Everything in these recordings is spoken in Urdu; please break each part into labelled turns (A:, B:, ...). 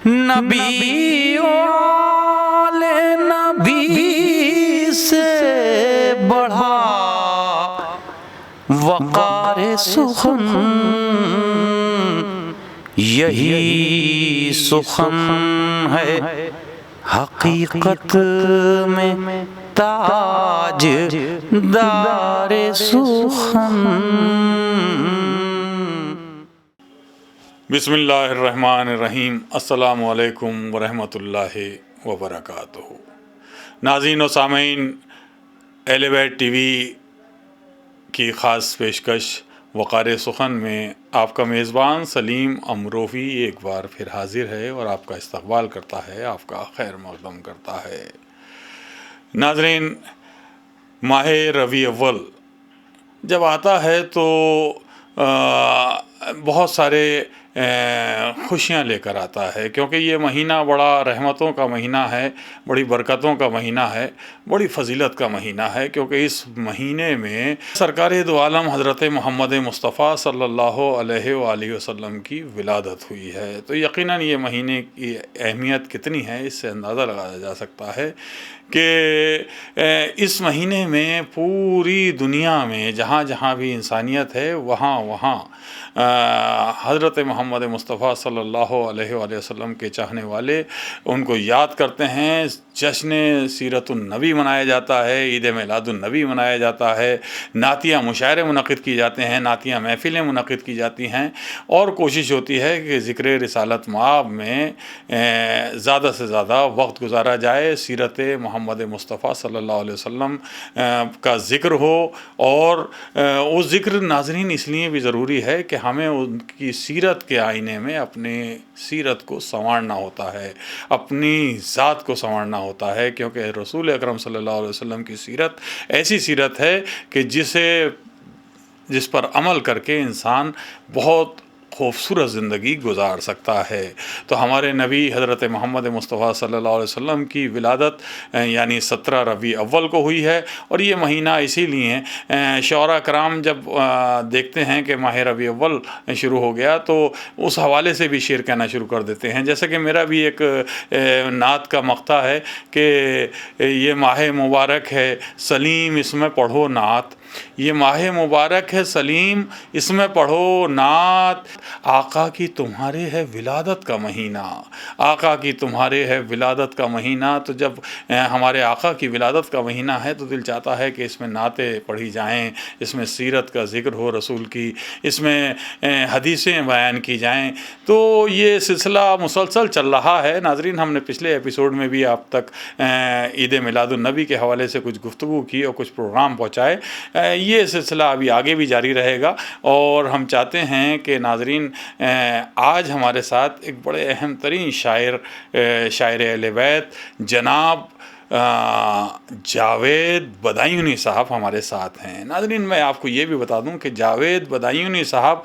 A: نبی والے نبی سے بڑھا وقار سخن، یہی سخن ہے حقیقت میں تاج دار سخن۔
B: بسم اللہ الرحمن الرحیم۔ السلام علیکم ورحمۃ اللہ وبرکاتہ۔ ناظرین و سامعین، ایلیویٹ ٹی وی کی خاص پیشکش وقار سخن میں آپ کا میزبان سلیم امروہی ایک بار پھر حاضر ہے اور آپ کا استقبال کرتا ہے، آپ کا خیر مقدم کرتا ہے۔ ناظرین، ماہ ربیع اول جب آتا ہے تو بہت سارے خوشیاں لے کر آتا ہے، کیونکہ یہ مہینہ بڑا رحمتوں کا مہینہ ہے، بڑی برکتوں کا مہینہ ہے، بڑی فضیلت کا مہینہ ہے، کیونکہ اس مہینے میں سرکار دو عالم حضرت محمد مصطفیٰ صلی اللہ علیہ وآلہ وسلم کی ولادت ہوئی ہے۔ تو یقیناً یہ مہینے کی اہمیت کتنی ہے اس سے اندازہ لگایا جا سکتا ہے کہ اس مہینے میں پوری دنیا میں جہاں جہاں بھی انسانیت ہے وہاں وہاں حضرت محمد مصطفیٰ صلی اللہ علیہ وآلہ وسلم کے چاہنے والے ان کو یاد کرتے ہیں۔ جشن سیرت النبی منایا جاتا ہے، عید میلاد النبی منایا جاتا ہے، نعتیہ مشاعرے منعقد کیے جاتے ہیں، نعتیہ محفلیں منعقد کی جاتی ہیں، اور کوشش ہوتی ہے کہ ذکر رسالت مآب میں زیادہ سے زیادہ وقت گزارا جائے، سیرت محمد مصطفیٰ صلی اللہ علیہ وسلم کا ذکر ہو۔ اور وہ ذکر ناظرین اس لیے بھی ضروری ہے کہ ہمیں ان کی سیرت کے آئینے میں اپنی سیرت کو سنوارنا ہوتا ہے، اپنی ذات کو سنوارنا ہوتا ہے، کیونکہ رسول اکرم صلی اللہ علیہ وسلم کی سیرت ایسی سیرت ہے کہ جس پر عمل کر کے انسان بہت خوبصورت زندگی گزار سکتا ہے۔ تو ہمارے نبی حضرت محمد مصطفیٰ صلی اللہ علیہ وسلم کی ولادت یعنی 17 ربیع اول کو ہوئی ہے، اور یہ مہینہ اسی لیے شعراء کرام جب دیکھتے ہیں کہ ماہ ربیع اول شروع ہو گیا تو اس حوالے سے بھی شعر کہنا شروع کر دیتے ہیں۔ جیسے کہ میرا بھی ایک نعت کا مقطع ہے کہ یہ ماہ مبارک ہے سلیم اس میں پڑھو نعت، یہ ماہ مبارک ہے سلیم اس میں پڑھو نعت، آقا کی تمہارے ہے ولادت کا مہینہ، آقا کی تمہارے ہے ولادت کا مہینہ۔ تو جب ہمارے آقا کی ولادت کا مہینہ ہے تو دل چاہتا ہے کہ اس میں نعتیں پڑھی جائیں، اس میں سیرت کا ذکر ہو رسول کی، اس میں حدیثیں بیان کی جائیں۔ تو یہ سلسلہ مسلسل چل رہا ہے۔ ناظرین، ہم نے پچھلے ایپیسوڈ میں بھی آپ تک عید میلاد النبی کے حوالے سے کچھ گفتگو کی اور کچھ پروگرام پہنچائے۔ یہ سلسلہ ابھی آگے بھی جاری رہے گا، اور ہم چاہتے ہیں کہ ناظرین آج ہمارے ساتھ ایک بڑے اہم ترین شاعر اہل بیت جناب جاوید بدایونی صاحب ہمارے ساتھ ہیں۔ ناظرین، میں آپ کو یہ بھی بتا دوں کہ جاوید بدایونی صاحب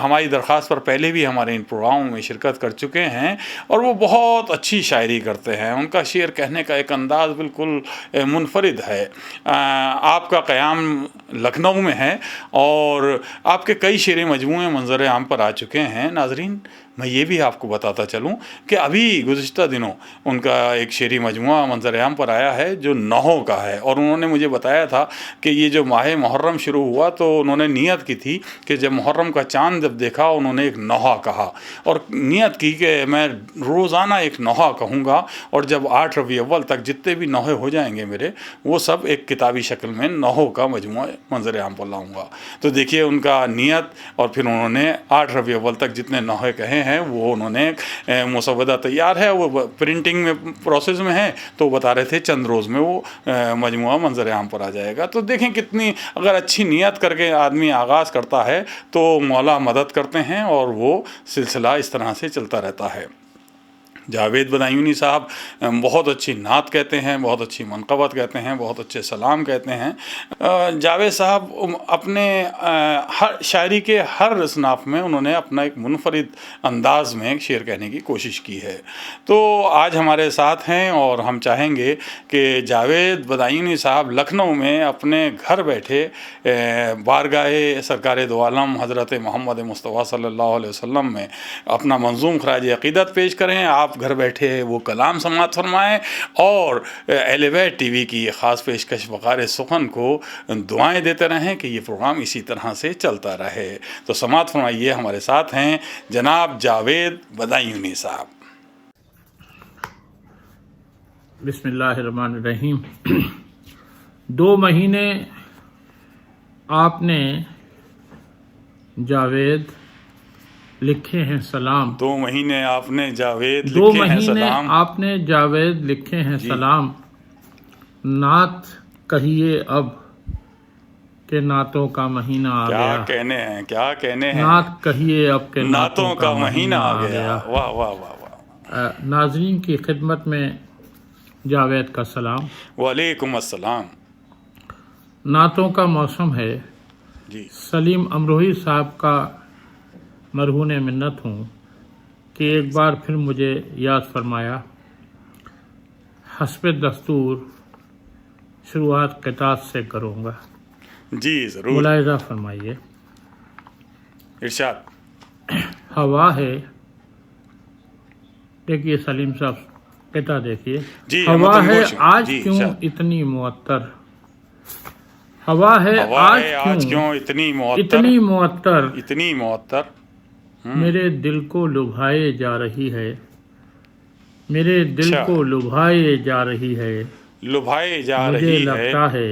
B: ہماری درخواست پر پہلے بھی ہمارے ان پروگراموں میں شرکت کر چکے ہیں، اور وہ بہت اچھی شاعری کرتے ہیں۔ ان کا شعر کہنے کا ایک انداز بالکل منفرد ہے۔ آپ کا قیام لکھنؤ میں ہے اور آپ کے کئی شعری مجموعے منظر عام پر آ چکے ہیں۔ ناظرین، میں یہ بھی آپ کو بتاتا چلوں کہ ابھی گزشتہ دنوں ان کا ایک شعری مجموعہ منظر عام پر آیا ہے جو نحو کا ہے، اور انہوں نے مجھے بتایا تھا کہ یہ جو ماہ محرم شروع ہوا تو انہوں نے نیت کی تھی کہ جب محرم کا چاند جب دیکھا انہوں نے ایک نوحہ کہا، اور نیت کی کہ میں روزانہ ایک نوحہ کہوں گا، اور جب 8 ربیع اول تک جتنے بھی نوحے ہو جائیں گے میرے، وہ سب ایک کتابی شکل میں نوحوں کا مجموعہ منظر عام پر لاؤں گا۔ تو دیکھیے ان کا نیت، اور پھر انہوں نے 8 ربیع اول تک جتنے نوحے کہے ہیں وہ انہوں نے مسودہ تیار ہے، وہ پرنٹنگ میں پروسیس میں ہے، تو بتا رہے تھے چند روز میں وہ مجموعہ منظر عام پر آ جائے گا۔ تو دیکھیں کتنی اگر اچھی نیت کر کے آدمی آغاز کرتا ہے تو مولا مدد کرتے ہیں، اور وہ سلسلہ اس طرح سے چلتا رہتا ہے۔ جاوید بدایونی صاحب بہت اچھی نعت کہتے ہیں، بہت اچھی منقبت کہتے ہیں، بہت اچھے سلام کہتے ہیں۔ جاوید صاحب اپنے ہر شاعری کے ہر اصناف میں انہوں نے اپنا ایک منفرد انداز میں ایک شعر کہنے کی کوشش کی ہے۔ تو آج ہمارے ساتھ ہیں اور ہم چاہیں گے کہ جاوید بدایونی صاحب لکھنؤ میں اپنے گھر بیٹھے بارگاہ سرکار دو عالم حضرت محمد مصطفیٰ صلی اللہ علیہ وسلم میں اپنا منظوم خراج عقیدت پیش کریں۔ آپ گھر بیٹھے وہ کلام سماعت فرمائیں اور اہل بیت ٹی وی کی یہ خاص پیشکش وقار سخن کو دعائیں دیتے رہیں کہ یہ پروگرام اسی طرح سے چلتا رہے۔ تو سماعت فرمائیے، ہمارے ساتھ ہیں جناب جاوید بدایونی صاحب۔
C: بسم اللہ الرحمن الرحیم۔ 2 مہینے آپ نے جاوید لکھے ہیں سلام۔
B: 2 مہینے آپ نے جاوید
C: 2
B: لکھے ہیں
C: مہینے
B: سلام۔
C: آپ نے جاوید لکھے ہیں سلام۔ نعت کہیے اب کہ نعتوں کا مہینہ آ
B: کیا
C: گیا۔
B: کہنے ہیں، کیا کہنے ہیں،
C: نعت کہیے اب کہ
B: نعتوں کا مہینہ آ گیا۔ واہ واہ واہ واہ۔
C: ناظرین کی خدمت میں جاوید کا سلام۔
B: وعلیکم السلام۔
C: نعتوں کا موسم ہے۔
B: جی
C: سلیم امروہی صاحب کا مرہون منت ہوں کہ ایک بار پھر مجھے یاد فرمایا۔ حسب دستور شروعات قطعات سے کروں گا،
B: جی ضرور،
C: ملاحظہ فرمائیے۔
B: ارشاد۔
C: ہوا ہے، دیکھیے سلیم صاحب قطعہ دیکھیے۔
B: جی
C: ہوا
B: ہم
C: ہے
B: گوش ہیں۔
C: آج
B: جی،
C: کیوں
B: ارشاد۔
C: اتنی معطر، ہوا ہے
B: ہوا ہے آج
C: آج
B: کیوں اتنی معطر،
C: اتنی معطر،
B: اتنی معطر،
C: میرے دل کو لبھائے جا رہی ہے، میرے دل
B: اچھا،
C: کو لبھائے جا رہی ہے۔
B: لبھائے جا
C: مجھے
B: رہی ہے۔
C: لگتا ہے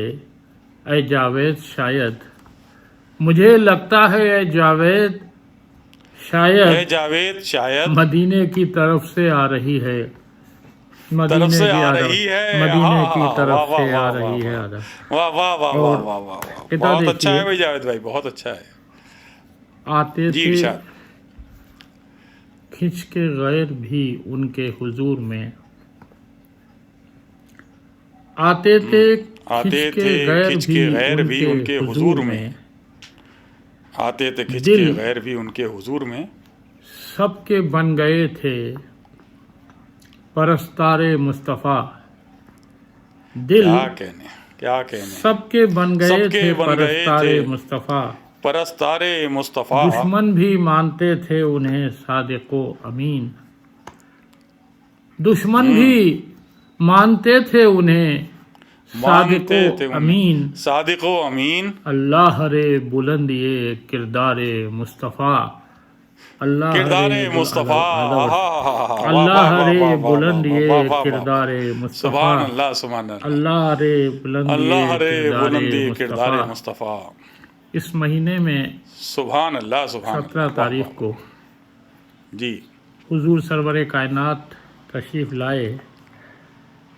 C: اے جاوید شاید، مجھے لگتا ہے اے جاوید
B: اے
C: شاید
B: جاوید شاید
C: مدینے کی طرف سے آ رہی ہے،
B: طرف سے
C: کی
B: آ
C: آدم،
B: رہی ہے۔
C: مدینے
B: ہاں،
C: کی
B: واہ
C: طرف
B: واہ
C: سے آ
B: واہ
C: رہی
B: واہ
C: ہے
B: واہ۔
C: آدم۔
B: واہ واہ واہ
C: اور
B: واہ واہ واہ،
C: قطعہ
B: بہت اچھا
C: دیکھیے۔
B: ہے بھائی جاوید بھائی، بہت اچھا ہے۔
C: آتے
B: جی
C: تھے
B: ارشاد۔
C: کھنچ کے غیر بھی ان کے حضور میں، آتے تھے
B: آتے
C: کھنچ کے
B: تھے
C: غیر
B: کھنچ کے غیر
C: بھی ان کے حضور میں،
B: آتے تھے کھنچ
C: دل
B: کے غیر بھی ان کے حضور میں،
C: سب کے بن گئے تھے پرستار مصطفیٰ، دل
B: کیا کہنے، کیا کہنے،
C: سب کے بن گئے
B: سب کے
C: تھے
B: بن گئے
C: پرستار
B: تھے
C: مصطفیٰ،
B: پرستار مصطفیٰ،
C: دشمن بھی مانتے تھے انہیں صادق و امین، دشمن بھی مانتے تھے انہیں صادق
B: مانتے تھے
C: و
B: انہیں
C: امین،
B: صادق و امین،
C: اللہ رے بلند یہ کردار مصطفیٰ، اللہ
B: کردار
C: رے
B: مصطفیٰ،
C: اللہ رے بلند یہ کردار مصطفیٰ،
B: سبحان اللہ، سبحان اللہ،
C: اللہ رے بلند
B: اللہ
C: یہ
B: رے بلند
C: کردار
B: کردار
C: مصطفیٰ۔
B: مصطفیٰ،
C: اس مہینے میں
B: سبحان اللہ، سبحان
C: 17
B: اللہ،
C: تاریخ کو
B: جی
C: حضور سرور کائنات تشریف لائے،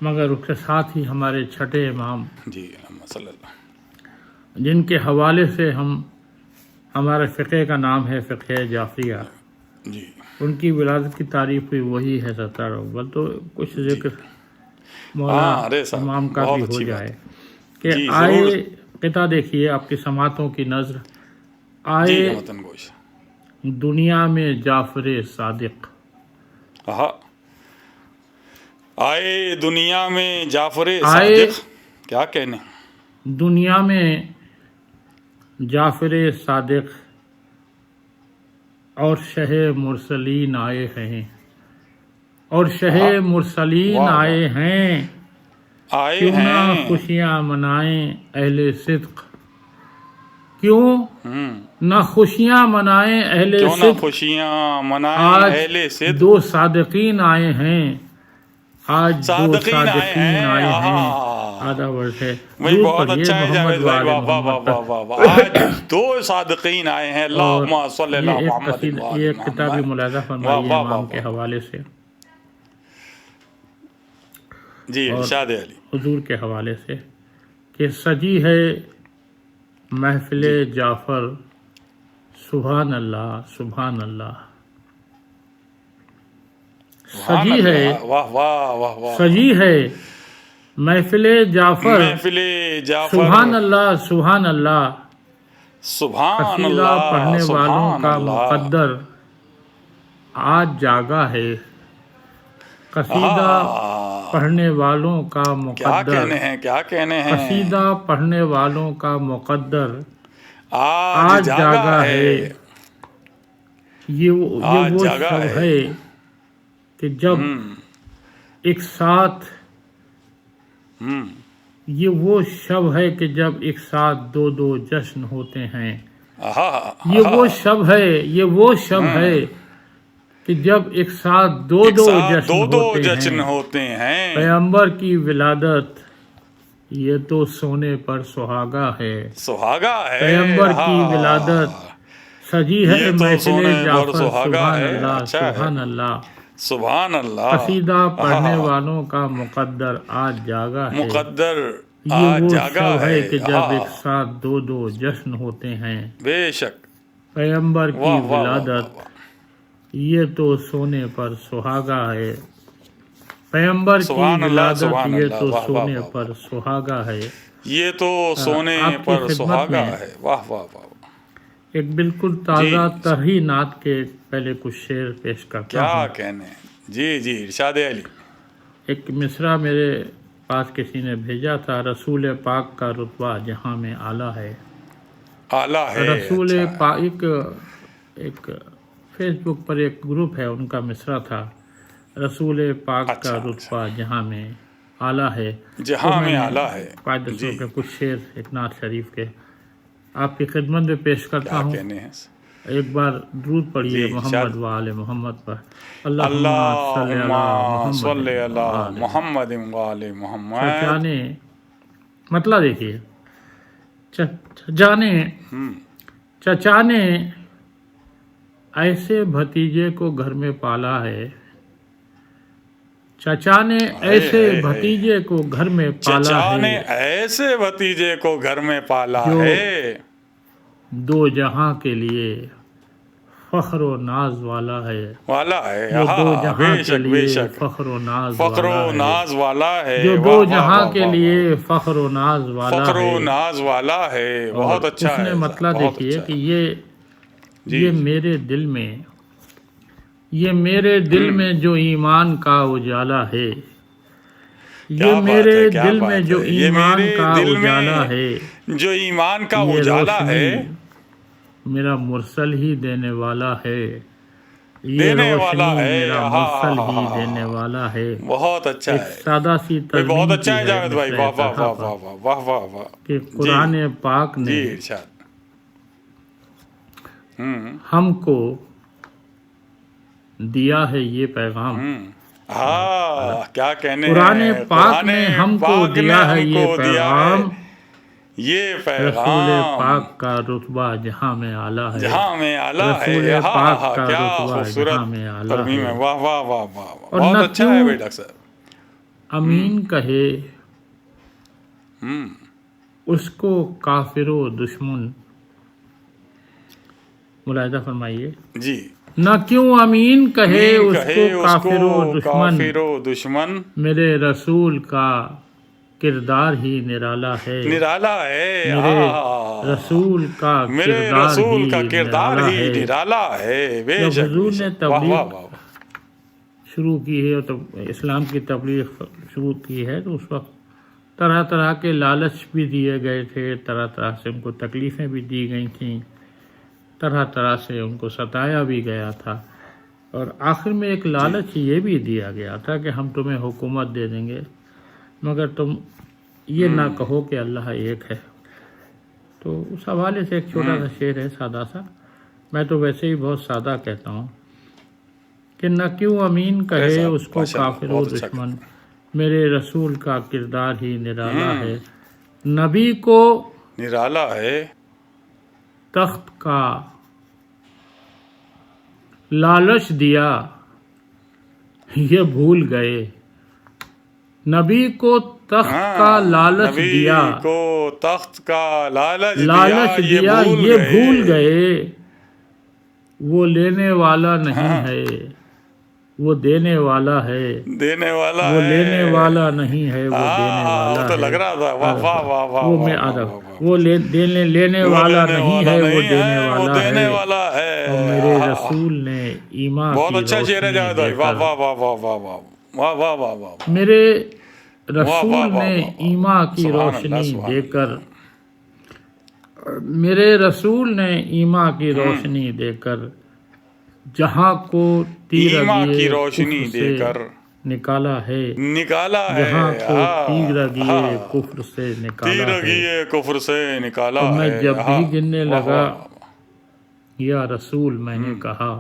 C: مگر اس کے ساتھ ہی ہمارے چھٹے امام
B: جی محمد صلی اللہ،
C: جن کے حوالے سے ہمارے فقہ کا نام ہے فقہ جعفریہ،
B: جی
C: ان کی ولادت کی تاریخ بھی وہی ہے 17 اول، تو کچھ ذکر مولا
B: ارے صاحب،
C: امام کا
B: بہت
C: بھی ہو
B: اچھی
C: جائے
B: بات۔
C: کہ
B: جی ضرور،
C: آئے قطعہ دیکھیے آپ کی سماعتوں کی نظر،
B: جی
C: آئے
B: وطن گوش،
C: دنیا میں جعفر صادق،
B: آئے دنیا میں جعفر
C: آئے
B: صادق، کیا کہنے،
C: دنیا میں جعفر صادق اور شہ مرسلین آئے ہیں، اور شہ مرسلین
B: واہ، واہ۔
C: آئے ہیں،
B: آئے
C: کیوں نہ
B: ہیں،
C: خوشیاں منائیں اہل صدق، کیوں
B: ہوں،
C: نہ خوشیاں منائیں اہل
B: کیوں نہ
C: صدق،
B: خوشیاں منائیں
C: آج
B: اہل صدق،
C: 2 صادقین آئے ہیں، آج 2
B: صادقین آئے
C: صادقین آئے ہیں،
B: ہیں۔
C: آدھا ورس ہے
B: بھائی
C: درود
B: بہت
C: پڑھیے
B: اچھا ہے
C: محمد
B: جاوید بھائی،
C: وآل
B: واہ واہ
C: محمد
B: واہ
C: پر۔
B: واہ واہ، آج 2 صادقین آئے ہیں،
C: اور
B: اللہم صلی
C: یہ
B: اللہ
C: ایک
B: محمد
C: قصیدہ،
B: وآل
C: یہ ایک کتابی
B: محمد۔
C: ملاحظہ
B: واہ
C: فرمائیے
B: واہ
C: امام
B: واہ
C: کے
B: واہ،
C: حوالے سے
B: جی
C: اور
B: ارشاد علی،
C: حضور کے حوالے سے کہ سجی ہے محفل جعفر، سبحان اللہ سبحان اللہ، سجی ہے
B: واہ واہ واہ واہ
C: سجی ہے محفل جعفر
B: محفل جعفر
C: سبحان اللہ سبحان اللہ
B: سبحان
C: قصیدہ
B: اللہ
C: پڑھنے والوں
B: سبحان
C: کا
B: اللہ
C: مقدر آج جاگا ہے قصیدہ پڑھنے والوں کا
B: کیا
C: مقدر
B: کہنے ہیں کیا کہنے ہیں
C: قصیدہ پڑھنے والوں کا مقدر
B: آج جاگا ہے
C: یہ وہ
B: جاگا
C: شب
B: ہے
C: ہے کہ جب ایک ساتھ یہ وہ شب ہے کہ جب ایک ساتھ دو دو جشن ہوتے ہیں یہ وہ شب ہے یہ وہ شب ہے کہ جب ایک ساتھ دو دو
B: جشن ہوتے ہیں
C: پیغمبر کی ولادت یہ تو سونے پر سہاگا ہے
B: سہاگا ہے
C: پیغمبر کی ولادت سجی ہے
B: یہ تو
C: محفل
B: سونے پر
C: جعفر
B: سہاگا
C: سبحان
B: ہے
C: اللہ
B: اچھا ہے
C: سبحان اللہ
B: سبحان اللہ
C: قصیدہ پڑھنے والوں کا مقدر آج جاگا ہے
B: مقدر
C: یہ
B: آج
C: وہ
B: جاگا
C: شب ہے کہ جب
B: ہے
C: ایک ساتھ دو دو جشن ہوتے ہیں
B: بے شک
C: پیغمبر کی
B: واہ واہ واہ
C: ولادت
B: واہ
C: یہ تو سونے پر سہاگا ہے پیغمبر کی
B: سبحان اللہ،
C: ولادت
B: سبحان
C: یہ
B: اللہ،
C: تو
B: واہ واہ
C: سونے
B: واہ
C: پر سہاگا ہے
B: یہ تو سونے
C: آپ کی
B: پر
C: خدمت
B: سہاگا
C: میں
B: ہے واہ واہ واہ
C: ایک بالکل تازہ ترہی نعت کے پہلے کچھ شعر پیش کرتا
B: کیا
C: ہوں
B: کہنے ہیں جی جی ارشاد علی
C: ایک مصرع میرے پاس کسی نے بھیجا تھا رسول پاک کا رتبہ جہاں میں اعلیٰ ہے
B: اعلیٰ ہے
C: رسول
B: اچھا ہے۔
C: پاک ایک فیس بک پر ایک گروپ ہے ان کا مصرع تھا رسول پاک
B: اچھا،
C: کا رتبہ جہاں میں اعلیٰ ہے
B: جہاں
C: تو
B: میں
C: نے
B: اعلیٰ ہے
C: قاعدہ
B: جی
C: کے کچھ شعر ایک نعت شریف کے آپ کی خدمت میں پیش کرتا
B: کیا
C: ہوں
B: کہنے ہیں
C: ایک بار درود پڑھیے
B: جی،
C: محمد و آل محمد پر
B: اللہم
C: محمد
B: صلی
C: و
B: علی
C: آل
B: محمد و آل محمد
C: چچانے مطلب دیکھیے چچا نے ایسے بھتیجے کو گھر میں پالا ہے چچا نے ایسے بھتیجے کو گھر میں پالا
B: چچا نے
C: ہے
B: ایسے بھتیجے کو گھر میں پالا
C: جو
B: ہے
C: دو جہاں کے لیے فخر و ناز والا ہے
B: والا ہے
C: جو دو
B: ہاں
C: جہاں
B: بے
C: کے
B: شک بے
C: لیے
B: شک
C: فخر و ناز
B: فخر
C: والا
B: و
C: ہے
B: ناز والا ہے
C: جو
B: واہ
C: دو
B: واہ
C: جہاں
B: واہ
C: کے
B: واہ
C: لیے فخر و ناز والا
B: فخر
C: ہے
B: و ناز والا ہے بہت
C: اور
B: اچھا
C: اس
B: ہے
C: نے مطلب
B: بہت
C: دیکھیے
B: اچھا
C: کہ
B: ہے۔ جی
C: یہ میرے دل میں جو ایمان کا اجالا ہے یہ میرے دل میں جو ایمان کا اجالا ہے
B: جو ایمان کا
C: یہ
B: اجالا ہے
C: روشنی میرا مرسل ہی دینے والا ہے یہ
B: دینے والا
C: روشنی
B: ہے
C: میرا مرسل ہی دینے والا ہے
B: بہت اچھا
C: ایک
B: ہے
C: سادہ سی
B: بہت
C: تضمین
B: اچھا ہے
C: کی
B: جاوید بھائی
C: مصرع
B: واہ واہ
C: طرح
B: واہ
C: پر
B: واہ واہ واہ واہ
C: کہ قرآن پاک نے
B: جی ارشاد
C: ہم کو دیا ہے یہ پیغام
B: ہاں کیا کہنے ہیں
C: قرآن پاک نے ہم کو دیا ہے یہ پیغام
B: یہ
C: رسول
B: پیغام
C: پاک کا رتبہ جہاں میں اعلیٰ ہے
B: جہاں میں اعلیٰ
C: رسول
B: ہے
C: پاک
B: ہاں
C: کا
B: کیا
C: رتبہ
B: خوبصورت
C: جہاں میں اعلیٰ
B: ترمیم ہے
C: ہے
B: واہ واہ واہ واہ
C: اور
B: بہت
C: نہ
B: اچھا ہے
C: کیوں
B: بھائی ڈاکٹر صاحب
C: امین کہے اس کو کافر و دشمن ملاحظہ فرمائیے
B: جی
C: نہ کیوں امین کہے اس کو کافر و
B: کافر و دشمن
C: میرے رسول کا کردار ہی نرالا ہے
B: نرالا ہے
C: میرے رسول کا
B: میرے رسول کا کردار ہی نرالا ہے بے
C: جب
B: شک
C: حضور
B: بے
C: نے
B: شک واہ واہ
C: تبلیغ
B: واہ
C: شروع کی ہے تو اسلام کی تبلیغ شروع کی ہے تو اس وقت طرح طرح کے لالچ بھی دیے گئے تھے طرح طرح سے ان کو تکلیفیں بھی دی گئی تھیں طرح طرح سے ان کو ستایا بھی گیا تھا اور آخر میں ایک لالچ یہ بھی دیا گیا تھا کہ ہم تمہیں حکومت دے دیں گے مگر تم یہ نہ کہو کہ اللہ ایک ہے تو اس حوالے سے ایک چھوٹا سا شعر ہے سادہ سا میں تو ویسے ہی بہت سادہ کہتا ہوں کہ نہ کیوں امین کہے اس کو کافر و دشمن میرے رسول کا کردار ہی نرالا ہے نبی کو
B: نرالا ہے
C: تخت کا لالچ دیا یہ بھول گئے نبی کو تخت کا لالچ دیا
B: نبی کو تخت کا لالچ
C: دیا یہ بھول گئے وہ لینے والا نہیں ہے وہ دینے والا ہے،
B: دینے والا
C: وہ
B: ہے،
C: لینے والا نہیں ہے، وہ دینے والا
B: وہ تو
C: ہے۔
B: لگ رہا تھا، واہ واہ واہ واہ
C: وہ
B: واہ
C: میں
B: واہ
C: آدھا
B: واہ واہ۔
C: وہ لینے
B: وہ
C: والا
B: لینے
C: نہیں
B: والا
C: ہے، وہ
B: نہیں
C: دینے
B: ہے، وہ
C: والا
B: دینے
C: ہے،
B: والا ہے۔
C: اور میرے رسول نے ایمان
B: بہت
C: کی
B: اچھا شعر ہے
C: روشنی
B: جاوید
C: دے
B: بھائی، واہ
C: کر
B: واہ واہ واہ واہ واہ واہ واہ واہ واہ۔
C: میرے
B: واہ واہ
C: رسول
B: واہ
C: نے
B: واہ۔
C: ایمان کی
B: سبحان اللہ،
C: روشنی
B: سبحان
C: دے
B: اللہ۔
C: کر میرے رسول نے ایمان کی روشنی دے کر جہاں کو
B: ایمان کی
C: تیرگی
B: روشنی
C: کفر
B: دے
C: سے
B: کر
C: نکالا ہے،
B: نکالا ہے،
C: جہاں کو
B: ہاں
C: تیرگی
B: ہاں،
C: کفر سے نکالا
B: تیرگی
C: ہے۔
B: کفر سے نکالا
C: اور میں
B: ہے،
C: جب
B: ہاں،
C: بھی گرنے
B: واہ
C: لگا
B: واہ۔
C: یا رسول میں نے کہا،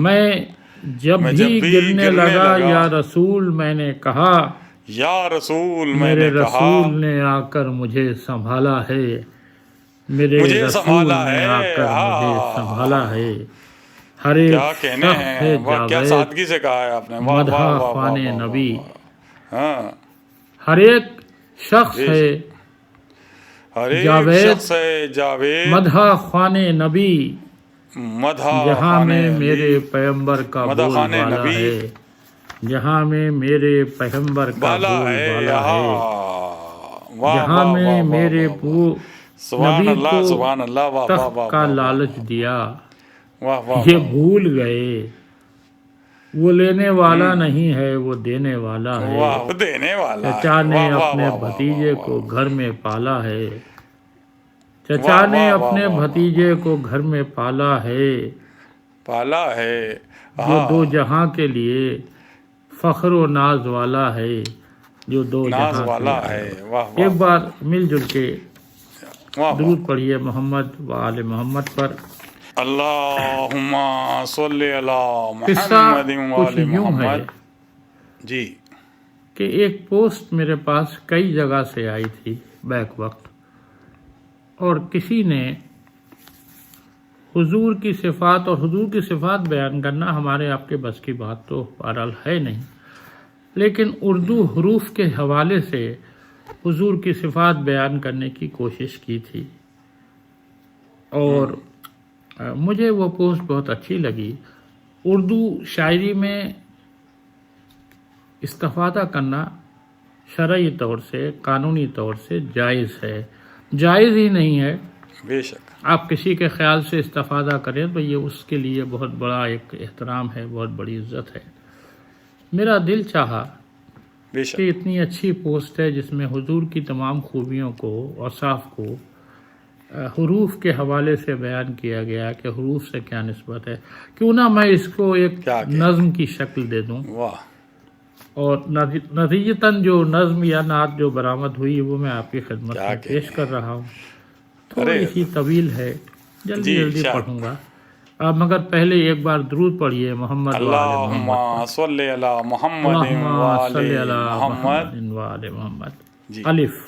C: میں جب بھی گرنے لگا یا رسول میں نے کہا،
B: یا رسول میں
C: میرے
B: نے کہا،
C: رسول نے آ کر مجھے سنبھالا ہے، میرے
B: مجھے
C: رسول
B: سنبھالا
C: نے
B: ہے،
C: آ کر مجھے سنبھالا ہے۔ ہر ایک
B: کیا کہنے
C: شخص ہے
B: ہیں، واہ کیا
C: جاوید
B: سادگی سے کہا ہے آپ نے، واہ
C: مدح
B: واہ واہ
C: خوان
B: واہ
C: نبی،
B: واہ۔ ہاں،
C: ہر ایک شخص ہے
B: ہر ایک
C: جاوید
B: شخص ہے جاوید
C: مدح خوان نبی،
B: مدح
C: جہاں
B: خان
C: میں میرے
B: نبی،
C: پیغمبر کا
B: مدح
C: بول
B: خان
C: بالا
B: نبی
C: ہے، جہاں میں میرے پیغمبر کا
B: بالا
C: بول
B: ہے،
C: بالا
B: ہاں،
C: ہے،
B: واہ
C: جہاں
B: واہ
C: میں
B: واہ
C: میرے
B: واہ واہ۔ سبحان
C: نبی
B: اللہ،
C: کو
B: سبحان اللہ، واہ واہ
C: تخت
B: واہ
C: کا
B: واہ
C: لالچ دیا،
B: واہ واہ
C: یہ
B: واہ۔
C: بھول گئے وہ لینے والا نہیں ہے، وہ دینے والا ہے۔
B: واہ وہ دینے والا ہے،
C: چچا نے
B: واہ واہ
C: اپنے
B: واہ واہ
C: بھتیجے
B: واہ
C: کو گھر میں پالا ہے،
B: واہ
C: چچا نے
B: واہ واہ
C: اپنے
B: واہ
C: بھتیجے کو گھر میں پالا ہے،
B: پالا ہے،
C: جو
B: ہاں،
C: دو جہاں کے لیے فخر و ناز والا ہے، جو دو
B: ناز
C: جہاں
B: والا
C: کے
B: ہے،
C: لیے۔
B: واہ واہ
C: ایک بار مل جل کے
B: واہ۔
C: درود پڑھیے محمد و آل محمد پر۔
B: اللہم صلی علی
C: قصہ
B: محمد و
C: کچھ
B: آل
C: یوں ہے
B: محمد۔ جی،
C: کہ ایک پوسٹ میرے پاس کئی جگہ سے آئی تھی بیک وقت، اور کسی نے حضور کی صفات، اور حضور کی صفات بیان کرنا ہمارے آپ کے بس کی بات تو بہرحال ہے نہیں، لیکن اردو حروف کے حوالے سے حضور کی صفات بیان کرنے کی کوشش کی تھی، اور مجھے وہ پوسٹ بہت اچھی لگی۔ اردو شاعری میں استفادہ کرنا شرعی طور سے، قانونی طور سے جائز ہے، جائز ہی نہیں ہے،
B: بے شک،
C: آپ کسی کے خیال سے استفادہ کریں تو یہ اس کے لیے بہت بڑا ایک احترام ہے، بہت بڑی عزت ہے۔ میرا دل چاہا
B: بے شک،
C: کہ اتنی اچھی پوسٹ ہے جس میں حضور کی تمام خوبیوں کو، اوصاف کو حروف کے حوالے سے بیان کیا گیا کہ حروف سے کیا نسبت ہے، کیوں نہ میں اس کو ایک
B: کیا
C: نظم کی شکل دے دوں،
B: واہ،
C: اور نتیجتاً جو نظم یا نعت جو برآمد ہوئی وہ میں آپ کی خدمت
B: کیا
C: میں
B: کہنے
C: پیش کر رہا ہوں۔
B: ارے
C: تھوڑی سی طویل ہے، جلدی
B: جی،
C: جلدی
B: شاید۔
C: پڑھوں گا، مگر پہلے ایک بار درود پڑھیے محمد و آل
B: اللہم
C: محمد۔
B: صلی علی محمد
C: اللہم
B: و آل
C: صلی علی
B: محمد۔
C: محمد و آل محمد۔
B: جی،
C: الف،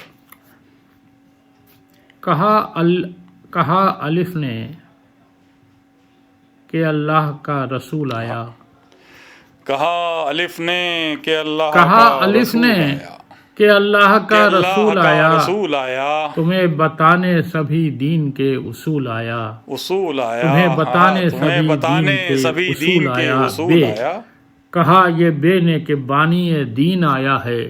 C: کہا الف نے کہ اللہ کا رسول آیا،
B: کہا الف نے کہ اللہ
C: کہا
B: کا
C: الف
B: رسول
C: نے
B: آیا،
C: کہ اللہ
B: کہ
C: کا
B: اللہ
C: رسول
B: کا
C: آیا،
B: رسول آیا،
C: تمہیں بتانے سبھی دین کے اصول آیا،
B: اصول آیا،
C: تمہیں
B: ہاں،
C: بتانے
B: تمہیں
C: سبھی
B: بتانے
C: دین کے
B: سبھی
C: اصول
B: دین کے
C: آیا،
B: اصول
C: بے،
B: آیا۔
C: کہا یہ بے نے کہ بانی دین آیا ہے،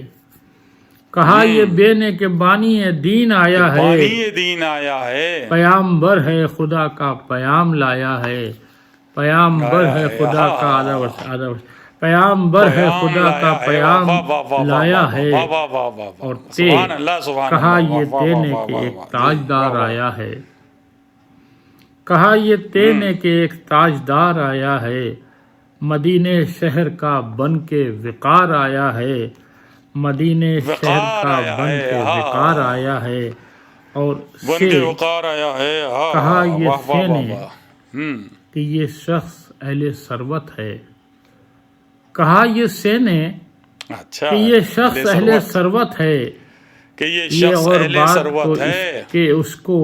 C: کہا یہ بے نے کہ بانی دین آیا ہے،
B: بانی دین آیا ہے،
C: پیامبر ہے خدا کا پیام لایا ہے، پیامبر ہے خدا کا پیامبر ہے خدا کا پیام لایا ہے، اور تے کہا یہ تے نے کہ ایک تاجدار آیا ہے، کہا یہ تے نے کہ ایک تاجدار آیا ہے، مدینے شہر کا بن کے وقار آیا ہے، مدینے شہر کا بن کے وقار آیا ہے، اور
B: بن
C: سے
B: کے وقار آیا ہے،
C: کہا یہ
B: واہ
C: سے
B: واہ واہ
C: نے
B: واہ۔
C: کہ یہ شخص اہل ثروت ہے، کہا یہ سے نے
B: اچھا،
C: کہ یہ شخص اہل ثروت ہے،
B: کہ یہ
C: یہ
B: شخص
C: اور
B: اہل
C: بات
B: ثروت ہے،
C: کہ اس کو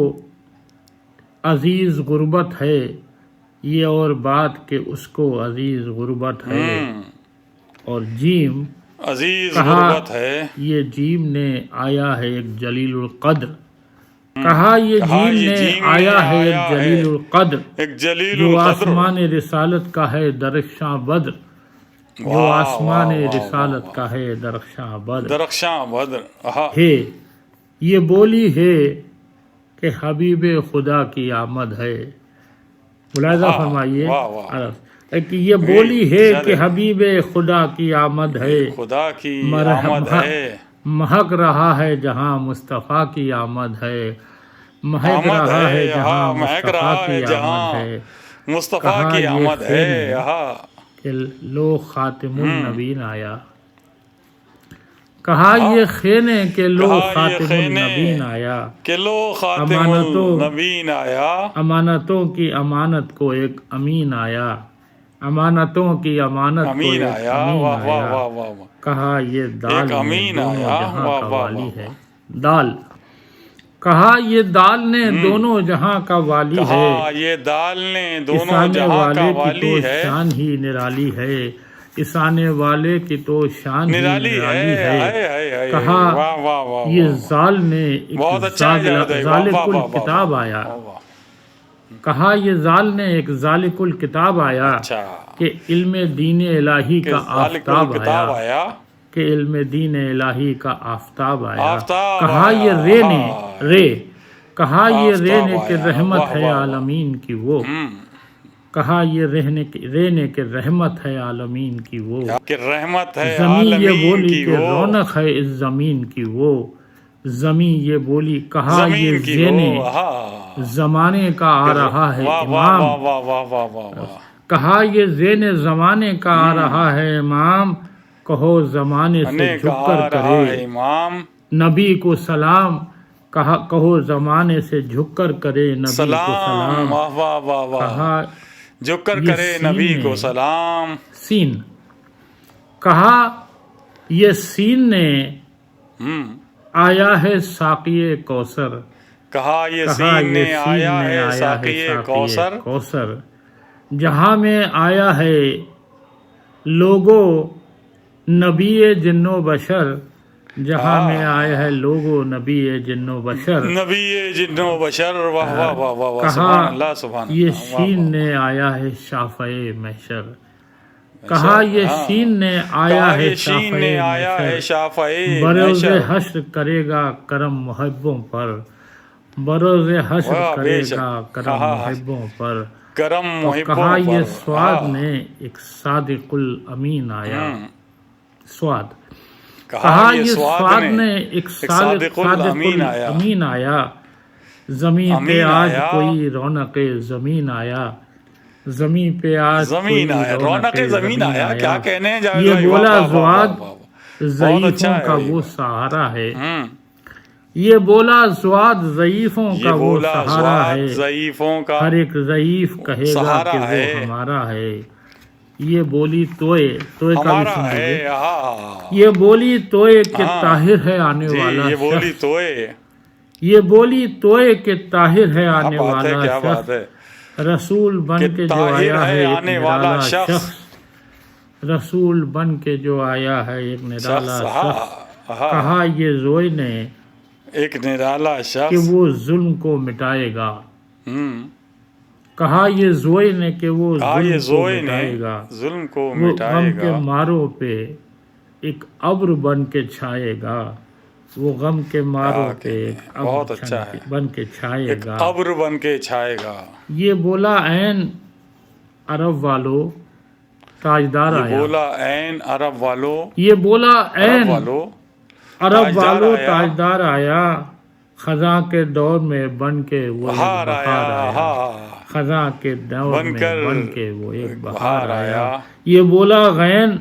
C: عزیز غربت ہے، یہ اور بات کہ اس کو عزیز غربت ہے، اور جیم
B: عزیز
C: کہا
B: غربت ہے،
C: یہ جیم نے آیا ہے ایک جلیل القدر، کہا یہ جیم نے آیا ہے ایک جلیل القدر،
B: ایک جلیل
C: جو
B: القدر،
C: آسمان رسالت کا ہے درخشاں بدر، جو آسمان رسالت کا ہے درخشاں بدر
B: درخشاں بدر،
C: ہے۔ یہ بولی ہے کہ حبیب خدا کی آمد ہے، ملاحظہ فرمائیے، کہ یہ بولی ہے کہ حبیب خدا کی آمد ہے،
B: خدا کی آمد ہے،
C: مہک رہا ہے جہاں مصطفیٰ کی آمد ہے، مہک رہا ہے جہاں مصطفیٰ کی آمد ہے۔
B: مصطفیٰ کی آمد ہے،
C: کہ لو خاتم النبین آیا، کہا یہ خینے کہ لو خاتم النبین آیا،
B: کہ لو خاتم النبین آیا،
C: امانتوں کی امانت کو ایک امین آیا، امانتوں کی امانت کو ایک
B: آیا،
C: امین آیا، کہا یہ دال نے دونوں جہاں کا والی ہے، دال، کہا یہ دال نے دونوں جہاں کا والی ہے،
B: کہا یہ دال نے دونوں جہاں کا والی ہے،
C: شان ہی نرالی ہے، اس آنے والے کی تو شان ہی نرالی ہے، کہا یہ زال نے ایک ذالک الکتاب آیا، کہا یہ زال نے ایک ذالک الکتاب آیا، کہ علم دین الہی کا آفتاب آیا، کہ علم دین الہی کا آفتاب آیا، کہا یہ رے نے کہا یہ رے نے کہ رحمت ہے عالمین کی وہ، کہا یہ رے نے کہ رحمت ہے عالمین کی وہ،
B: کہ رحمت ہے
C: زمین یہ
B: عالمین
C: بولی
B: کی
C: کہ
B: وہ،
C: رونق ہے اس زمین کی وہ، زمین یہ بولی، کہا یہ زینے زمانے کا آ رہا ہے امام، کہا یہ زین زمانے کا آ رہا ہے امام، کہو زمانے سے جھک کر کرے نبی کو سلام، کہو زمانے سے جھک کر کرے نبی کو سلام، کہا
B: جھک کر کرے نبی کو سلام،
C: سین، کہا یہ سین نے آیا ہے ساقی کوثر،
B: کہا یہ سین نے آیا ہے ساقی
C: کوثر، جہاں میں آیا ہے لوگو نبی جن و بشر، جہاں میں آیا ہے لوگو نبی جن و بشر،
B: نبی جن و بشر، واہ واہ واہ واہ،
C: کہا
B: سبحان اللہ سبحان اللہ،
C: یہ شین نے آیا ہے شافع محشر، کہا یہ شین نے آیا ہے
B: شافع
C: بروز حشر کرے گا کرم محبوں پر، بروز حشر کرے گا کرم محبوں پر،
B: کرم محبوں
C: کہا
B: پر،
C: یہ سواد نے ایک صادق الامین آیا، سواد، کہا یہ سواد نے ایک صادق الامین آیا، زمین پہ آج کوئی رونق زمین آیا، زمین پہ آج
B: زمین آیا، رونق زمین آیا، کیا کہنے ہیں،
C: یہ بولا زواد ضعیفوں کا وہ سہارا ہے، یہ بولا زواد ضعیفوں کا وہ سہارا ہے،
B: ضعیفوں کا
C: ہر ایک ضعیف کہے گا کہ وہ ہمارا ہے، یہ بولی توئے کا بھی سن لیجیے، یہ بولی توئے کہ طاہر ہے آنے والا
B: یہ بولی
C: شخص،
B: توئے،
C: یہ بولی توئے کہ طاہر ہے آنے والا شخص، رسول بن کے جو آیا ہے ایک نرالا شخص، رسول بن کے جو آیا ہے ایک نرالا شخص، کہا یہ زوئے نے
B: ایک نرالا
C: کہ
B: شخص،
C: وہ ظلم کو مٹائے گا، کہا یہ زوئے نے کہ وہ ظلم کو مٹائے گا،
B: ظلم کو
C: وہ
B: مٹائے
C: غم کے
B: گا،
C: ماروں پہ ایک ابر بن کے چھائے گا، وہ غم کے ماروں پہ ایک
B: بہت
C: ابر
B: اچھا ہے،
C: بن کے چھائے
B: ایک
C: گا،
B: ابر بن کے چھائے گا،
C: یہ بولا عین عرب والو تاجدار
B: یہ
C: آیا،
B: بولا عین عرب والو،
C: یہ بولا عین
B: والو،
C: عرب والو تاجدار آیا، خزاں کے دور میں بن کے وہ ایک
B: بہار
C: بہار
B: آیا،
C: آیا، خزاں کے دور
B: بن
C: میں
B: کر
C: بن کے وہ ایک
B: بہار
C: بہار آیا،
B: آیا،
C: یہ بولا غین